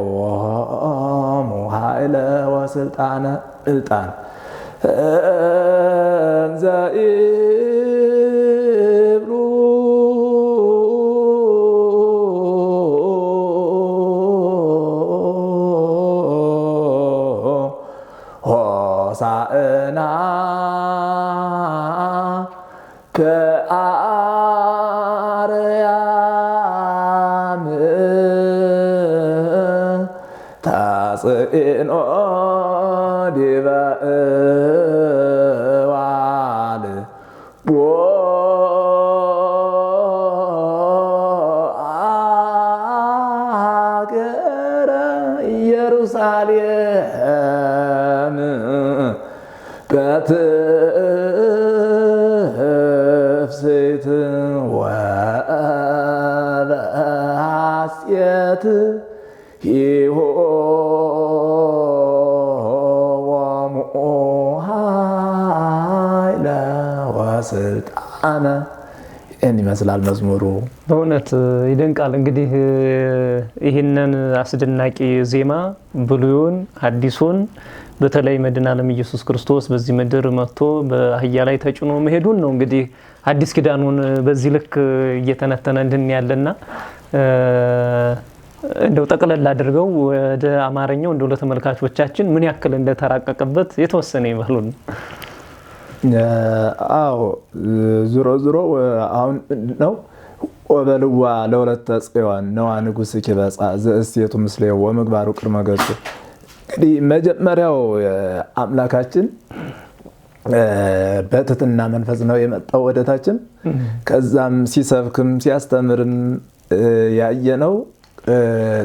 ኃይለ ወስልጣነ ዕልጣን እንዘ ይብሉ ሆሳዕና በአርያም ተጽዕኖ ዲበ እዋል አገረ ኢየሩሳሌም በትፍስሕት ወበሐሴት ይሖሙ ኃይለ ወስልጣነ። ይህን ይመስላል መዝሙሩ። በእውነት ይደንቃል። እንግዲህ ይህንን አስደናቂ ዜማ ብሉዩን አዲሱን በተለይ መድኃኔ ዓለም ኢየሱስ ክርስቶስ በዚህ ምድር መጥቶ በአህያ ላይ ተጭኖ መሄዱን ነው እንግዲህ አዲስ ኪዳኑን በዚህ ልክ እየተነተነ እንድን ያለና እንደው ጠቅለል አድርገው ወደ አማርኛው እንደው ለተመልካቾቻችን ምን ያክል እንደተራቀቀበት የተወሰነ ይበሉን። አዎ ዙሮ ዙሮ አሁን ነው ወበልዋ ለወለተ ጽዮን ነዋ ንጉሥኪ በጻ ዘእስቴቱ ምስሌው ወምግባሩ ቅድመ ገጹ። እንግዲህ መጀመሪያው አምላካችን በትሕትና መንፈስ ነው የመጣው ወደታችን። ከዛም ሲሰብክም ሲያስተምርም ያየነው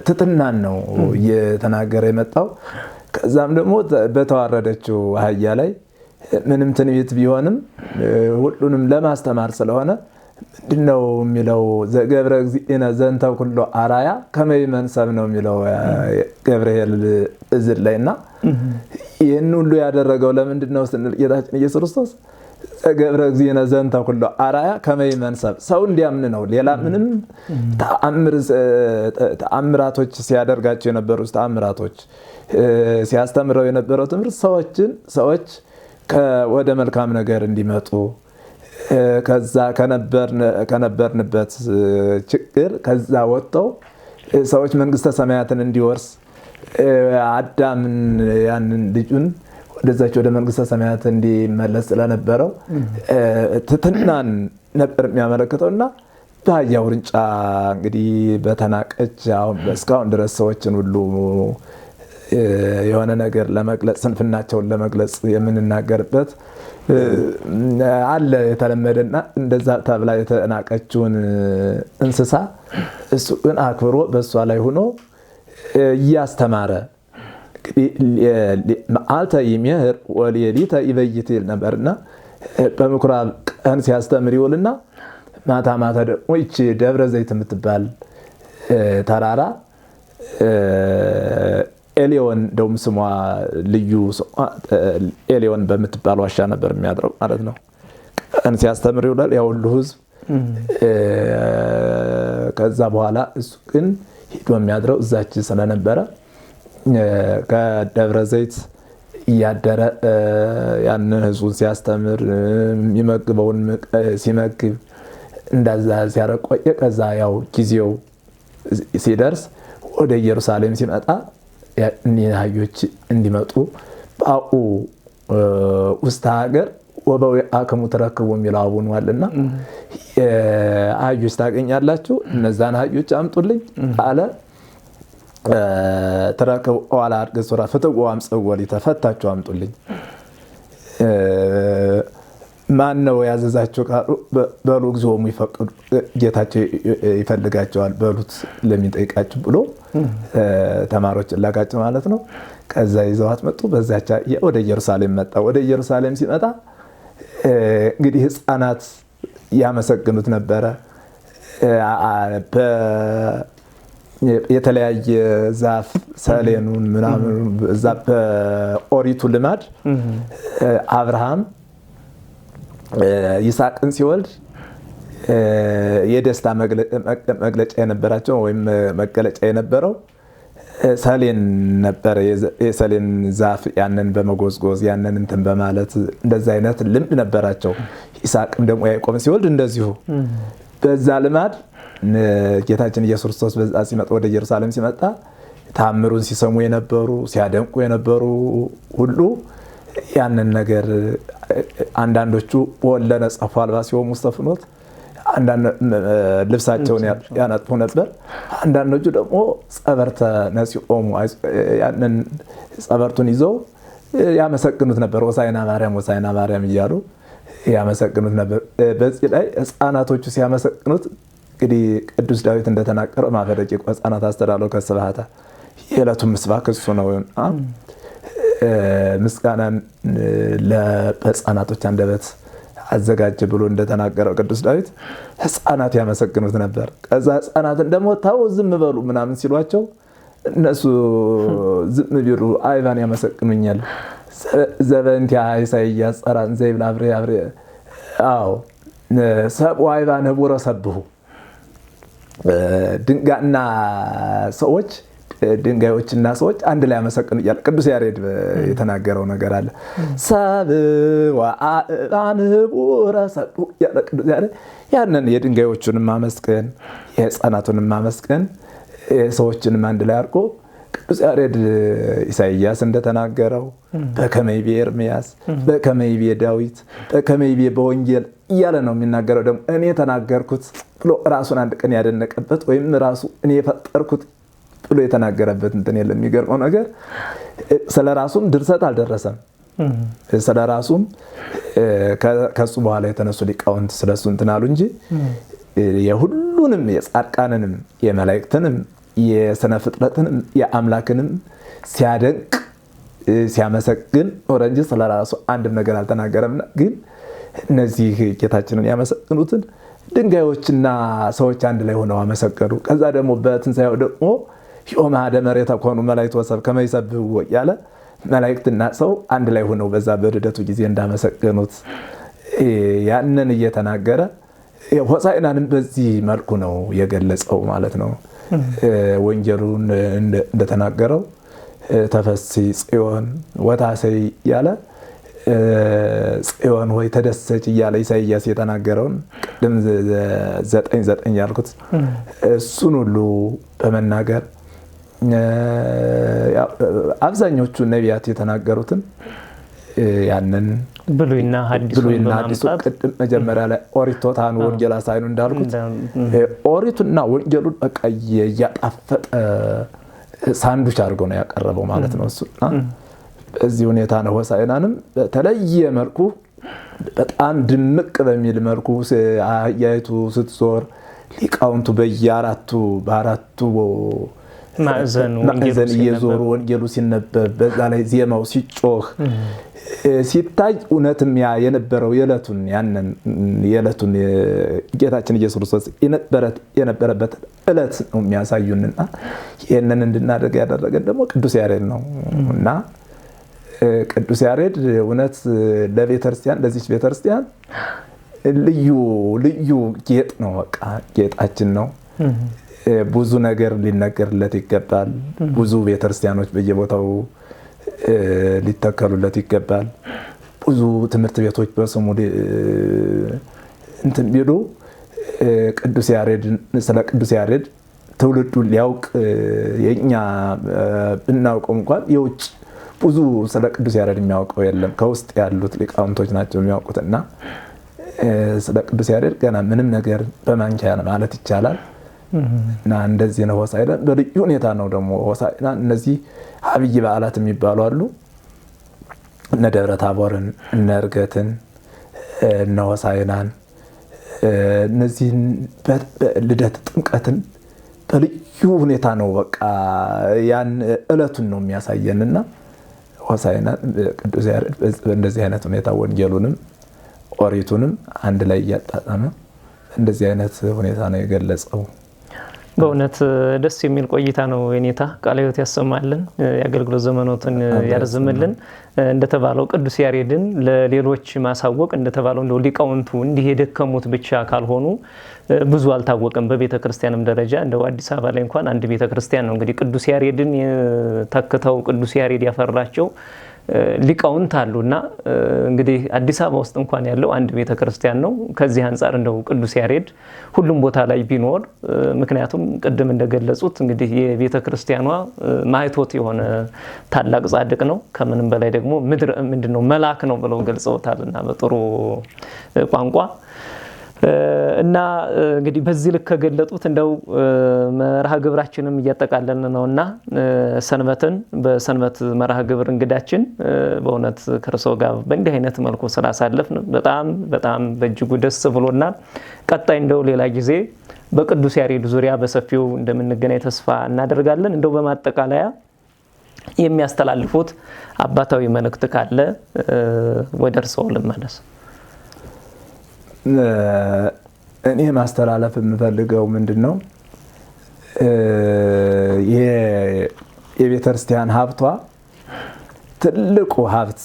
ትሕትናን ነው እየተናገረ የመጣው። ከዛም ደግሞ በተዋረደችው አህያ ላይ ምንም ትንቢት ቢሆንም ሁሉንም ለማስተማር ስለሆነ ምንድነው የሚለው ዘገብረ እግዚእነ ዘንተ ኩሎ አራያ ከመ ይመንሰብ ነው የሚለው ገብርኤል እዝል ላይና ይህን ሁሉ ያደረገው ለምንድነው ስንል ጌታችን ኢየሱስ ክርስቶስ ዘገብረ እግዚእነ ዘንተ ኩሎ አራያ ከመ ይመንሰብ ሰው እንዲያምን ነው። ሌላ ምንም ተአምራቶች ሲያደርጋቸው የነበሩት ተአምራቶች ሲያስተምረው የነበረው ትምህርት ሰዎች ወደ መልካም ነገር እንዲመጡ ከዛ ከነበርንበት ችግር ከዛ ወጥተው ሰዎች መንግስተ ሰማያትን እንዲወርስ አዳምን ያንን ልጁን ወደዛች ወደ መንግስተ ሰማያት እንዲመለስ ስለነበረው ትሕትናን ነበር የሚያመለክተውና በአህያ ውርንጫ እንግዲህ በተናቀች እስካሁን ድረስ ሰዎችን ሁሉ የሆነ ነገር ለመግለጽ ስንፍናቸውን ለመግለጽ የምንናገርበት አለ የተለመደና እንደዛ ተብላ የተናቀችውን እንስሳ እሱ ግን አክብሮ በእሷ ላይ ሆኖ እያስተማረ መዓልተ ይሜህር ወሌሊተ ይበይት ይል ነበርና በምኩራብ ቀን ሲያስተምር ይውልና ማታ ማታ ደግሞ ይቺ ደብረ ዘይት የምትባል ተራራ ኤሊዮን ደውም ስሟ ልዩ ኤሊዮን በምትባል ዋሻ ነበር የሚያድረው ማለት ነው። ቀን ሲያስተምር ይውላል ያው ሁሉ ህዝብ። ከዛ በኋላ እሱ ግን ሄዶ የሚያድረው እዛች ስለነበረ ከደብረ ዘይት እያደረ ያን ህዝቡን ሲያስተምር የሚመግበውን ሲመግብ እንደዛ ሲያረግ ቆየ። ከዛ ያው ጊዜው ሲደርስ ወደ ኢየሩሳሌም ሲመጣ እኒህ አህዮች እንዲመጡ ባኡ ውስተ ሀገር ወበዊአክሙ ትረክቡ የሚለው አቡነ ዋልና አህዮች ታገኛላችሁ፣ እነዛን አህዮች አምጡልኝ አለ። ትረክቡ ዋላ አድገሱራ ፍትጎ አምጽዎ ሊተፈታችሁ አምጡልኝ። ማን ነው ያዘዛቸው ካሉ በሉ እግዚኦሙ ይፈቅዱ ጌታቸው ይፈልጋቸዋል በሉት ለሚጠይቃችሁ ብሎ ተማሪዎችን ላካቸው ማለት ነው። ከዛ ይዘዋት መጡ። በዛቻ ወደ ኢየሩሳሌም መጣ። ወደ ኢየሩሳሌም ሲመጣ እንግዲህ ሕፃናት ያመሰግኑት ነበረ። የተለያየ ዛፍ ሰሌኑን ምናምን እዛ በኦሪቱ ልማድ አብርሃም ይስሐቅን ሲወልድ የደስታ መግለጫ የነበራቸው ወይም መገለጫ የነበረው ሰሌን ነበረ። የሰሌን ዛፍ ያንን በመጎዝጎዝ ያንን እንትን በማለት እንደዛ አይነት ልምድ ነበራቸው። ይስሐቅም ደግሞ ያዕቆብን ሲወልድ እንደዚሁ በዛ ልማድ ጌታችን ኢየሱስ ክርስቶስ በዛ ሲመጣ ወደ ኢየሩሳሌም ሲመጣ ታምሩን ሲሰሙ የነበሩ ሲያደንቁ የነበሩ ሁሉ ያንን ነገር አንዳንዶቹ ወለነ ጸፉ አልባሲሆሙ ውስተ ፍኖት ልብሳቸውን ያነጥፉ ነበር። አንዳንዶቹ ደግሞ ጸበርተ ነሲኦሙ ያንን ጸበርቱን ይዘው ያመሰግኑት ነበር። ሆሳዕና ማርያም ሆሳዕና ማርያም እያሉ ያመሰግኑት ነበር። በዚህ ላይ ሕፃናቶቹ ሲያመሰግኑት እንግዲህ ቅዱስ ዳዊት እንደተናገረው ማፈደቂቁ ሕፃናት አስተዳለው ከስብሐተ የዕለቱን ምስባክ እሱ ነው። ምስጋናን ለሕፃናቶች አንደበት አዘጋጀ ብሎ እንደተናገረው ቅዱስ ዳዊት ሕፃናት ያመሰግኑት ነበር። ከዛ ሕፃናትን ደግሞ ታው ዝም በሉ ምናምን ሲሏቸው እነሱ ዝም ቢሉ አይባን ያመሰግኑኛል። ዘበንቲያ ኢሳይያስ ጸራን ዘይብል አብሬ አዎ ሰብኡ አይባን ህቡረ ሰብሁ ድንጋይና ሰዎች ድንጋዮችና ሰዎች አንድ ላይ ያመሰግኑ እያለ ቅዱስ ያሬድ የተናገረው ነገር አለ። ሰብእ ወአእባን ህቡረ ሰብሑ እያለ ቅዱስ ያሬድ ያንን የድንጋዮቹንም ማመስገን የሕፃናቱንም ማመስገን ሰዎችንም አንድ ላይ አድርጎ ቅዱስ ያሬድ ኢሳይያስ እንደተናገረው በከመ ይቤ ኤርምያስ በከመ ይቤ ዳዊት በከመ ይቤ በወንጌል እያለ ነው የሚናገረው። ደግሞ እኔ ተናገርኩት ብሎ ራሱን አንድ ቀን ያደነቀበት ወይም ራሱ እኔ የፈጠርኩት ብሎ የተናገረበት እንትን የለም። የሚገርመው ነገር ስለራሱም ድርሰት አልደረሰም። ስለራሱም ከሱ በኋላ የተነሱ ሊቃውንት ስለሱ እንትን አሉ እንጂ የሁሉንም የጻድቃንንም የመላእክትንም የስነ ፍጥረትንም የአምላክንም ሲያደንቅ ሲያመሰግን ኖረ እንጂ ስለራሱ አንድም ነገር አልተናገረምና ግን እነዚህ ጌታችንን ያመሰግኑትን ድንጋዮችና ሰዎች አንድ ላይ ሆነው አመሰገኑ። ከዛ ደግሞ በትንሣኤው ደግሞ ዮም ሀደ መሬተ ኮኑ መላእክት ወሰብእ ከመ ይሰብሕዎ እያለ መላእክትና ሰው አንድ ላይ ሆነው በዛ በልደቱ ጊዜ እንዳመሰገኑት ያንን እየተናገረ ሆሳዕናንም በዚህ መልኩ ነው የገለጸው ማለት ነው። ወንጌሉን እንደተናገረው ተፈሲ ጽዮን ወታሰይ እያለ ጽዮን ሆይ ተደሰች እያለ ኢሳይያስ የተናገረውን ቅድም 9:9 ያልኩት እሱን ሁሉ በመናገር አብዛኞቹ ነቢያት የተናገሩትን ያንን ብሉይና ሐዲሱ ቅድም መጀመሪያ ላይ ኦሪቶታን ወንጌል አሳይኑ እንዳልኩት ኦሪቱና ወንጌሉን በቃ እያጣፈጠ ሳንዱች አድርጎ ነው ያቀረበው ማለት ነው እሱና በዚህ ሁኔታ ነው ሆሳዕናንም በተለየ መልኩ በጣም ድምቅ በሚል መልኩ አህያይቱ ስትዞር ሊቃውንቱ በአራቱ ማዕዘን እየዞሩ ወንጌሉ ሲነበብ በዛ ላይ ዜማው ሲጮህ ሲታይ እውነትም ያ የነበረው የዕለቱን ጌታችን ኢየሱስ ክርስቶስ የነበረበት ዕለት ነው የሚያሳዩንና ይህንን እንድናደርግ ያደረገን ደግሞ ቅዱስ ያሬድ ነው እና ቅዱስ ያሬድ እውነት ለቤተክርስቲያን ለዚች ቤተክርስቲያን ልዩ ጌጥ ነው። በቃ ጌጣችን ነው። ብዙ ነገር ሊነገርለት ይገባል። ብዙ ቤተክርስቲያኖች በየቦታው ሊተከሉለት ይገባል። ብዙ ትምህርት ቤቶች በስሙ እንትን ቢሉ ስለ ቅዱስ ያሬድ ትውልዱ ሊያውቅ የኛ ብናውቀው እንኳን የውጭ ብዙ ስለ ቅዱስ ያሬድ የሚያውቀው የለም። ከውስጥ ያሉት ሊቃውንቶች ናቸው የሚያውቁትና ስለ ቅዱስ ያሬድ ገና ምንም ነገር በማንኪያ ማለት ይቻላል። እና እንደዚህ ነው ሆሳዕና። በልዩ ሁኔታ ነው ደግሞ ሆሳዕና። እነዚህ አብይ በዓላት የሚባሉ አሉ። እነ ደብረ ታቦርን፣ እነ ዕርገትን፣ እነ ሆሳዕናን፣ እነዚህን ልደት፣ ጥምቀትን በልዩ ሁኔታ ነው በቃ ያን ዕለቱን ነው የሚያሳየንና ሆሳዕና ቅዱስ ያሬድ በእንደዚህ አይነት ሁኔታ ወንጌሉንም ኦሪቱንም አንድ ላይ እያጣጣመ እንደዚህ አይነት ሁኔታ ነው የገለጸው። በእውነት ደስ የሚል ቆይታ ነው የኔታ። ቃለ ሕይወት ያሰማልን፣ የአገልግሎት ዘመኖትን ያርዝምልን። እንደተባለው ቅዱስ ያሬድን ለሌሎች ማሳወቅ እንደተባለው እንደው ሊቃውንቱ እንዲህ የደከሙት ብቻ ካልሆኑ ብዙ አልታወቀም። በቤተ ክርስቲያንም ደረጃ እንደው አዲስ አበባ ላይ እንኳን አንድ ቤተ ክርስቲያን ነው እንግዲህ ቅዱስ ያሬድን ተክተው ቅዱስ ያሬድ ያፈራቸው ሊቃውንት አሉና እንግዲህ አዲስ አበባ ውስጥ እንኳን ያለው አንድ ቤተ ክርስቲያን ነው። ከዚህ አንፃር እንደው ቅዱስ ያሬድ ሁሉም ቦታ ላይ ቢኖር ምክንያቱም ቅድም እንደገለጹት እንግዲህ የቤተ ክርስቲያኗ ማይቶት የሆነ ታላቅ ጻድቅ ነው። ከምንም በላይ ደግሞ ምንድነው መልአክ ነው ብለው ገልጸውታልና በጥሩ ቋንቋ እና እንግዲህ በዚህ ልክ ከገለጡት እንደው መርሃ ግብራችንም እያጠቃለልን ነውና ሰንበትን በሰንበት መርሃ ግብር እንግዳችን በእውነት ከርሶ ጋር በእንዲህ አይነት መልኩ ስላሳለፍን በጣም በእጅጉ ደስ ብሎናል። ቀጣይ እንደው ሌላ ጊዜ በቅዱስ ያሬድ ዙሪያ በሰፊው እንደምንገናኝ ተስፋ እናደርጋለን። እንደው በማጠቃለያ የሚያስተላልፉት አባታዊ መልእክት ካለ ወደ እርስዎ ልመለስ። እኔ ማስተላለፍ የምፈልገው ምንድነው የቤተ ክርስቲያን ሀብቷ ትልቁ ሀብት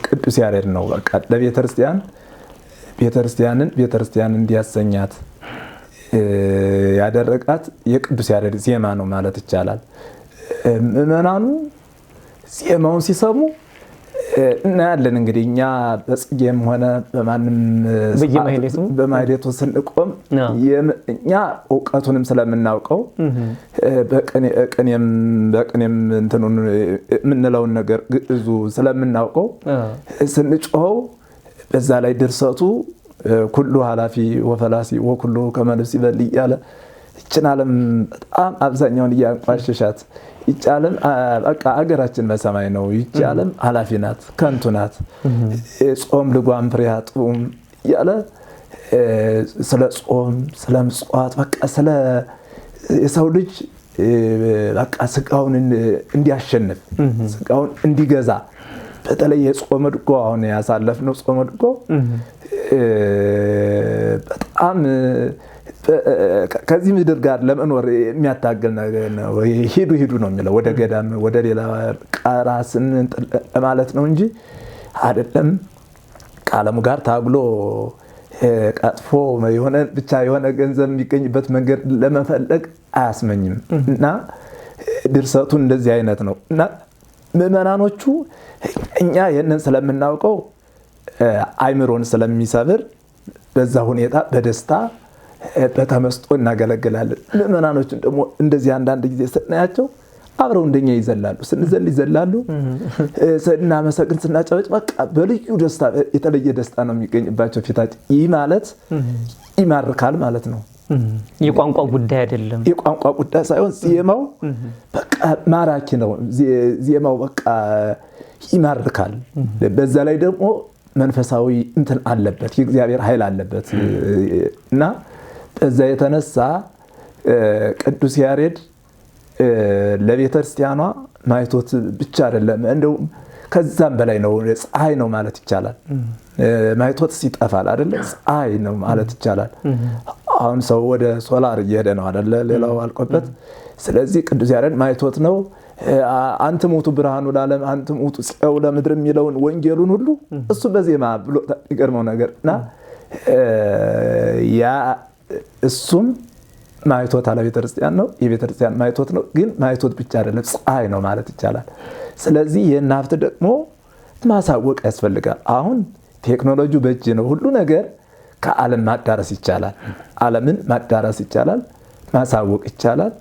ቅዱስ ያሬድ ነው። በቃ ለቤተ ክርስቲያንን እንዲያሰኛት ያደረጋት የቅዱስ ያሬድ ዜማ ነው ማለት ይቻላል። ምዕመናኑ ዜማውን ሲሰሙ እናያለን። እንግዲህ እኛ በጽጌም ሆነ በማንም በማህሌቱ ስንቆም እኛ እውቀቱንም ስለምናውቀው በቅኔም እንትኑን የምንለውን ነገር ግዕዙ ስለምናውቀው ስንጮኸው በዛ ላይ ድርሰቱ ኩሉ ኃላፊ ወፈላሲ ወኩሉ ከመልብስ ይበል እያለ ይችን ዓለም በጣም አብዛኛውን እያንቋሸሻት ይች ዓለም በቃ አገራችን በሰማይ ነው። ይች ዓለም ኃላፊ ናት፣ ከንቱ ናት። ጾም ልጓም ፍሬሃ ጥዑም እያለ ስለ ጾም፣ ስለ ምጽዋት በቃ ስለ የሰው ልጅ በቃ ስጋውን እንዲያሸንፍ ስጋውን እንዲገዛ በተለይ የጾመ ድጓ አሁን ያሳለፍነው ጾመ ድጓ በጣም ከዚህ ምድር ጋር ለመኖር የሚያታገል ነገር ነው። ሂዱ ነው የሚለው ወደ ገዳም ወደ ሌላ ራስን ማለት ነው እንጂ አይደለም ከዓለሙ ጋር ታግሎ ቀጥፎ የሆነ ገንዘብ የሚገኝበት መንገድ ለመፈለግ አያስመኝም። እና ድርሰቱ እንደዚህ አይነት ነው። እና ምዕመናኖቹ እኛ ይህንን ስለምናውቀው አይምሮን ስለሚሰብር በዛ ሁኔታ በደስታ በተመስጦ እናገለግላለን። ምዕመናኖችን ደግሞ እንደዚህ አንዳንድ ጊዜ ስናያቸው አብረው እንደኛ ይዘላሉ፣ ስንዘል ይዘላሉ፣ ስናመሰግን ስናጨበጭ በቃ በልዩ ደስታ የተለየ ደስታ ነው የሚገኝባቸው ፊታቸው። ይህ ማለት ይማርካል ማለት ነው። የቋንቋ ጉዳይ አይደለም። የቋንቋ ጉዳይ ሳይሆን ዜማው በቃ ማራኪ ነው። ዜማው በቃ ይማርካል። በዛ ላይ ደግሞ መንፈሳዊ እንትን አለበት፣ የእግዚአብሔር ኃይል አለበት እና በዛ የተነሳ ቅዱስ ያሬድ ለቤተ ክርስቲያኗ ማይቶት ብቻ አይደለም፣ እንደው ከዛም በላይ ነው። ፀሐይ ነው ማለት ይቻላል። ማይቶት ሲጠፋል አይደለ? ፀሐይ ነው ማለት ይቻላል። አሁን ሰው ወደ ሶላር እየሄደ ነው አይደለ? ሌላው አልቆበት። ስለዚህ ቅዱስ ያሬድ ማይቶት ነው። አንትሙቱ ብርሃኑ ለዓለም አንትሙቱ ጽው ለምድር የሚለውን ወንጌሉን ሁሉ እሱ በዜማ ብሎ የሚገርመው ነገርና ያ እሱም ማይቶት አለ ቤተ ክርስቲያን ነው። የቤተ ክርስቲያን ማይቶት ነው። ግን ማይቶት ብቻ አይደለም፣ ፀሐይ ነው ማለት ይቻላል። ስለዚህ ይህን ሀብት ደግሞ ማሳወቅ ያስፈልጋል። አሁን ቴክኖሎጂው በእጅ ነው። ሁሉ ነገር ከዓለም ማዳረስ ይቻላል። ዓለምን ማዳረስ ይቻላል፣ ማሳወቅ ይቻላል።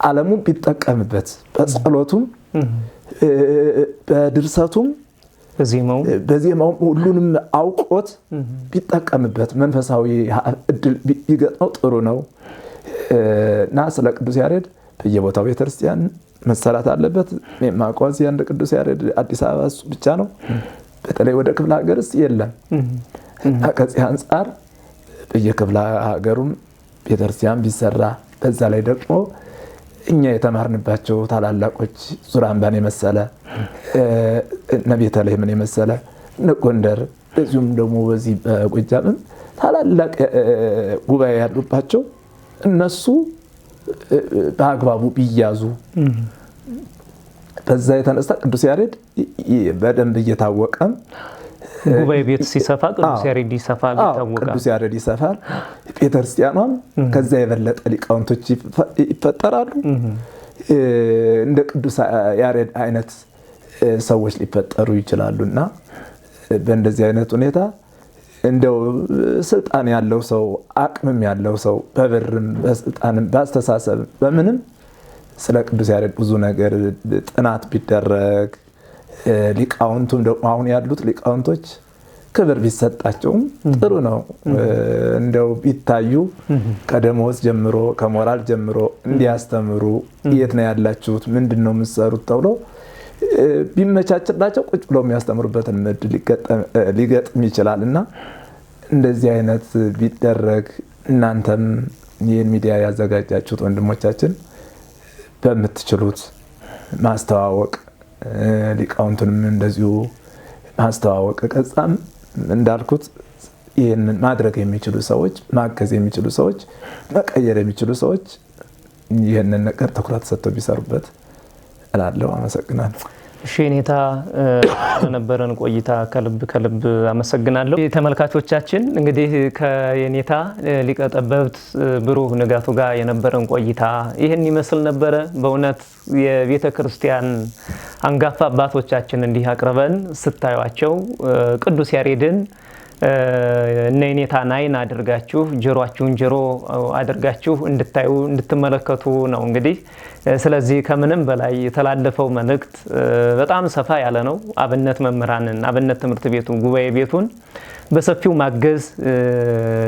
ዓለሙን ቢጠቀምበት በጸሎቱም በድርሰቱም በዜማው ሁሉንም አውቆት ቢጠቀምበት መንፈሳዊ እድል ቢገጥመው ጥሩ ነው እና ስለ ቅዱስ ያሬድ በየቦታው ቤተክርስቲያን መሰራት አለበት። ማቋዝ ያንድ ቅዱስ ያሬድ አዲስ አበባ ብቻ ነው። በተለይ ወደ ክፍለ ሀገርስ የለም እና ከዚህ አንፃር በየክፍለ ሀገሩም ቤተክርስቲያን ቢሰራ በዛ ላይ ደግሞ እኛ የተማርንባቸው ታላላቆች ዙራምባን የመሰለ እነ ቤተልሔምን የመሰለ እነ ጎንደር እዚሁም ደግሞ በዚህ በጎጃምም ታላላቅ ጉባኤ ያሉባቸው እነሱ በአግባቡ ቢያዙ በዛ የተነሳ ቅዱስ ያሬድ በደንብ እየታወቀም ጉባኤ ቤት ሲሰፋ ቅዱስ ያሬድ ይሰፋል፣ ይታወቃል። ቅዱስ ያሬድ ይሰፋል። ቤተክርስቲያኗም ከዛ የበለጠ ሊቃውንቶች ይፈጠራሉ። እንደ ቅዱስ ያሬድ አይነት ሰዎች ሊፈጠሩ ይችላሉና በእንደዚህ አይነት ሁኔታ እንደው ስልጣን ያለው ሰው አቅምም ያለው ሰው በብርም በስልጣንም በአስተሳሰብም በምንም ስለ ቅዱስ ያሬድ ብዙ ነገር ጥናት ቢደረግ ሊቃውንቱም ደግሞ አሁን ያሉት ሊቃውንቶች ክብር ቢሰጣቸውም ጥሩ ነው። እንደው ቢታዩ ከደሞዝ ጀምሮ ከሞራል ጀምሮ እንዲያስተምሩ የት ነው ያላችሁት ምንድነው የምትሰሩት ተብሎ ቢመቻችላቸው ቁጭ ብለው የሚያስተምሩበትን እድል ሊገጥም ይችላልና እንደዚህ አይነት ቢደረግ እናንተም ይህን ሚዲያ ያዘጋጃችሁት ወንድሞቻችን በምትችሉት ማስተዋወቅ ሊቃውንቱንም እንደዚሁ ማስተዋወቅ ከዛም እንዳልኩት ይህንን ማድረግ የሚችሉ ሰዎች ማገዝ የሚችሉ ሰዎች መቀየር የሚችሉ ሰዎች ይህንን ነገር ትኩረት ሰጥተው ቢሰሩበት እላለሁ። አመሰግናለሁ። እሺ ኔታ ለነበረን ቆይታ ከልብ አመሰግናለሁ። ተመልካቾቻችን እንግዲህ ከየኔታ ሊቀ ጠበብት ብሩህ ንጋቱ ጋር የነበረን ቆይታ ይህን ይመስል ነበረ። በእውነት የቤተ ክርስቲያን አንጋፋ አባቶቻችን እንዲህ አቅርበን ስታዩቸው ቅዱስ ያሬድን እነ የኔታን አይን አድርጋችሁ ጆሮአችሁን ጆሮ አድርጋችሁ እንድታዩ እንድትመለከቱ ነው እንግዲህ። ስለዚህ ከምንም በላይ የተላለፈው መልእክት በጣም ሰፋ ያለ ነው። አብነት መምህራንን አብነት ትምህርት ቤቱን ጉባኤ ቤቱን በሰፊው ማገዝ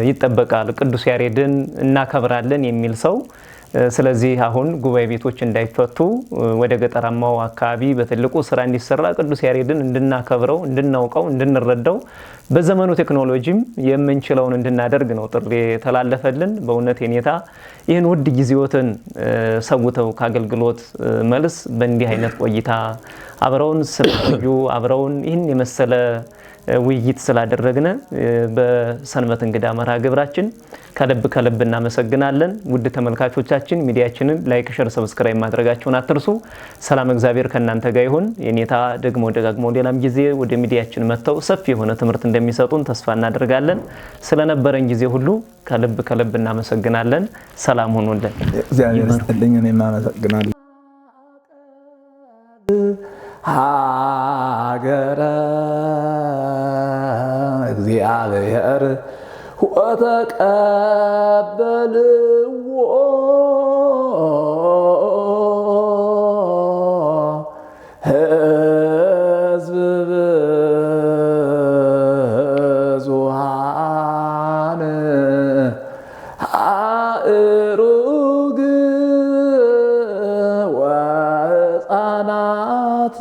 ይጠበቃል። ቅዱስ ያሬድን እናከብራለን የሚል ሰው ስለዚህ አሁን ጉባኤ ቤቶች እንዳይፈቱ ወደ ገጠራማው አካባቢ በትልቁ ስራ እንዲሰራ ቅዱስ ያሬድን እንድናከብረው እንድናውቀው እንድንረዳው በዘመኑ ቴክኖሎጂም የምንችለውን እንድናደርግ ነው ጥሪ የተላለፈልን። በእውነት የኔታ ይህን ውድ ጊዜዎትን ሰውተው ከአገልግሎት መልስ በእንዲህ አይነት ቆይታ አብረውን ስለቆዩ አብረውን ይህን የመሰለ ውይይት ስላደረግነ በሰንበት እንግዳ መርሃ ግብራችን ከልብ እናመሰግናለን። ውድ ተመልካቾቻችን ሚዲያችንን ላይክ፣ ሼር፣ ሰብስክራይብ ማድረጋችሁን አትርሱ። ሰላም እግዚአብሔር ከእናንተ ጋር ይሁን። የኔታ ደግሞ ደጋግሞ ሌላም ጊዜ ወደ ሚዲያችን መጥተው ሰፊ የሆነ ትምህርት እንደሚሰጡን ተስፋ እናደርጋለን። ስለነበረን ጊዜ ሁሉ ከልብ እናመሰግናለን። ሰላም ሁኑልን። እግዚአብሔር ይስጥልኝ። እኔም አመሰግናለሁ። ሀገረ እግዚአብሔር ወተቀበልዎ ሕዝብ ብዙኃን አእሩግ ወሕፃናት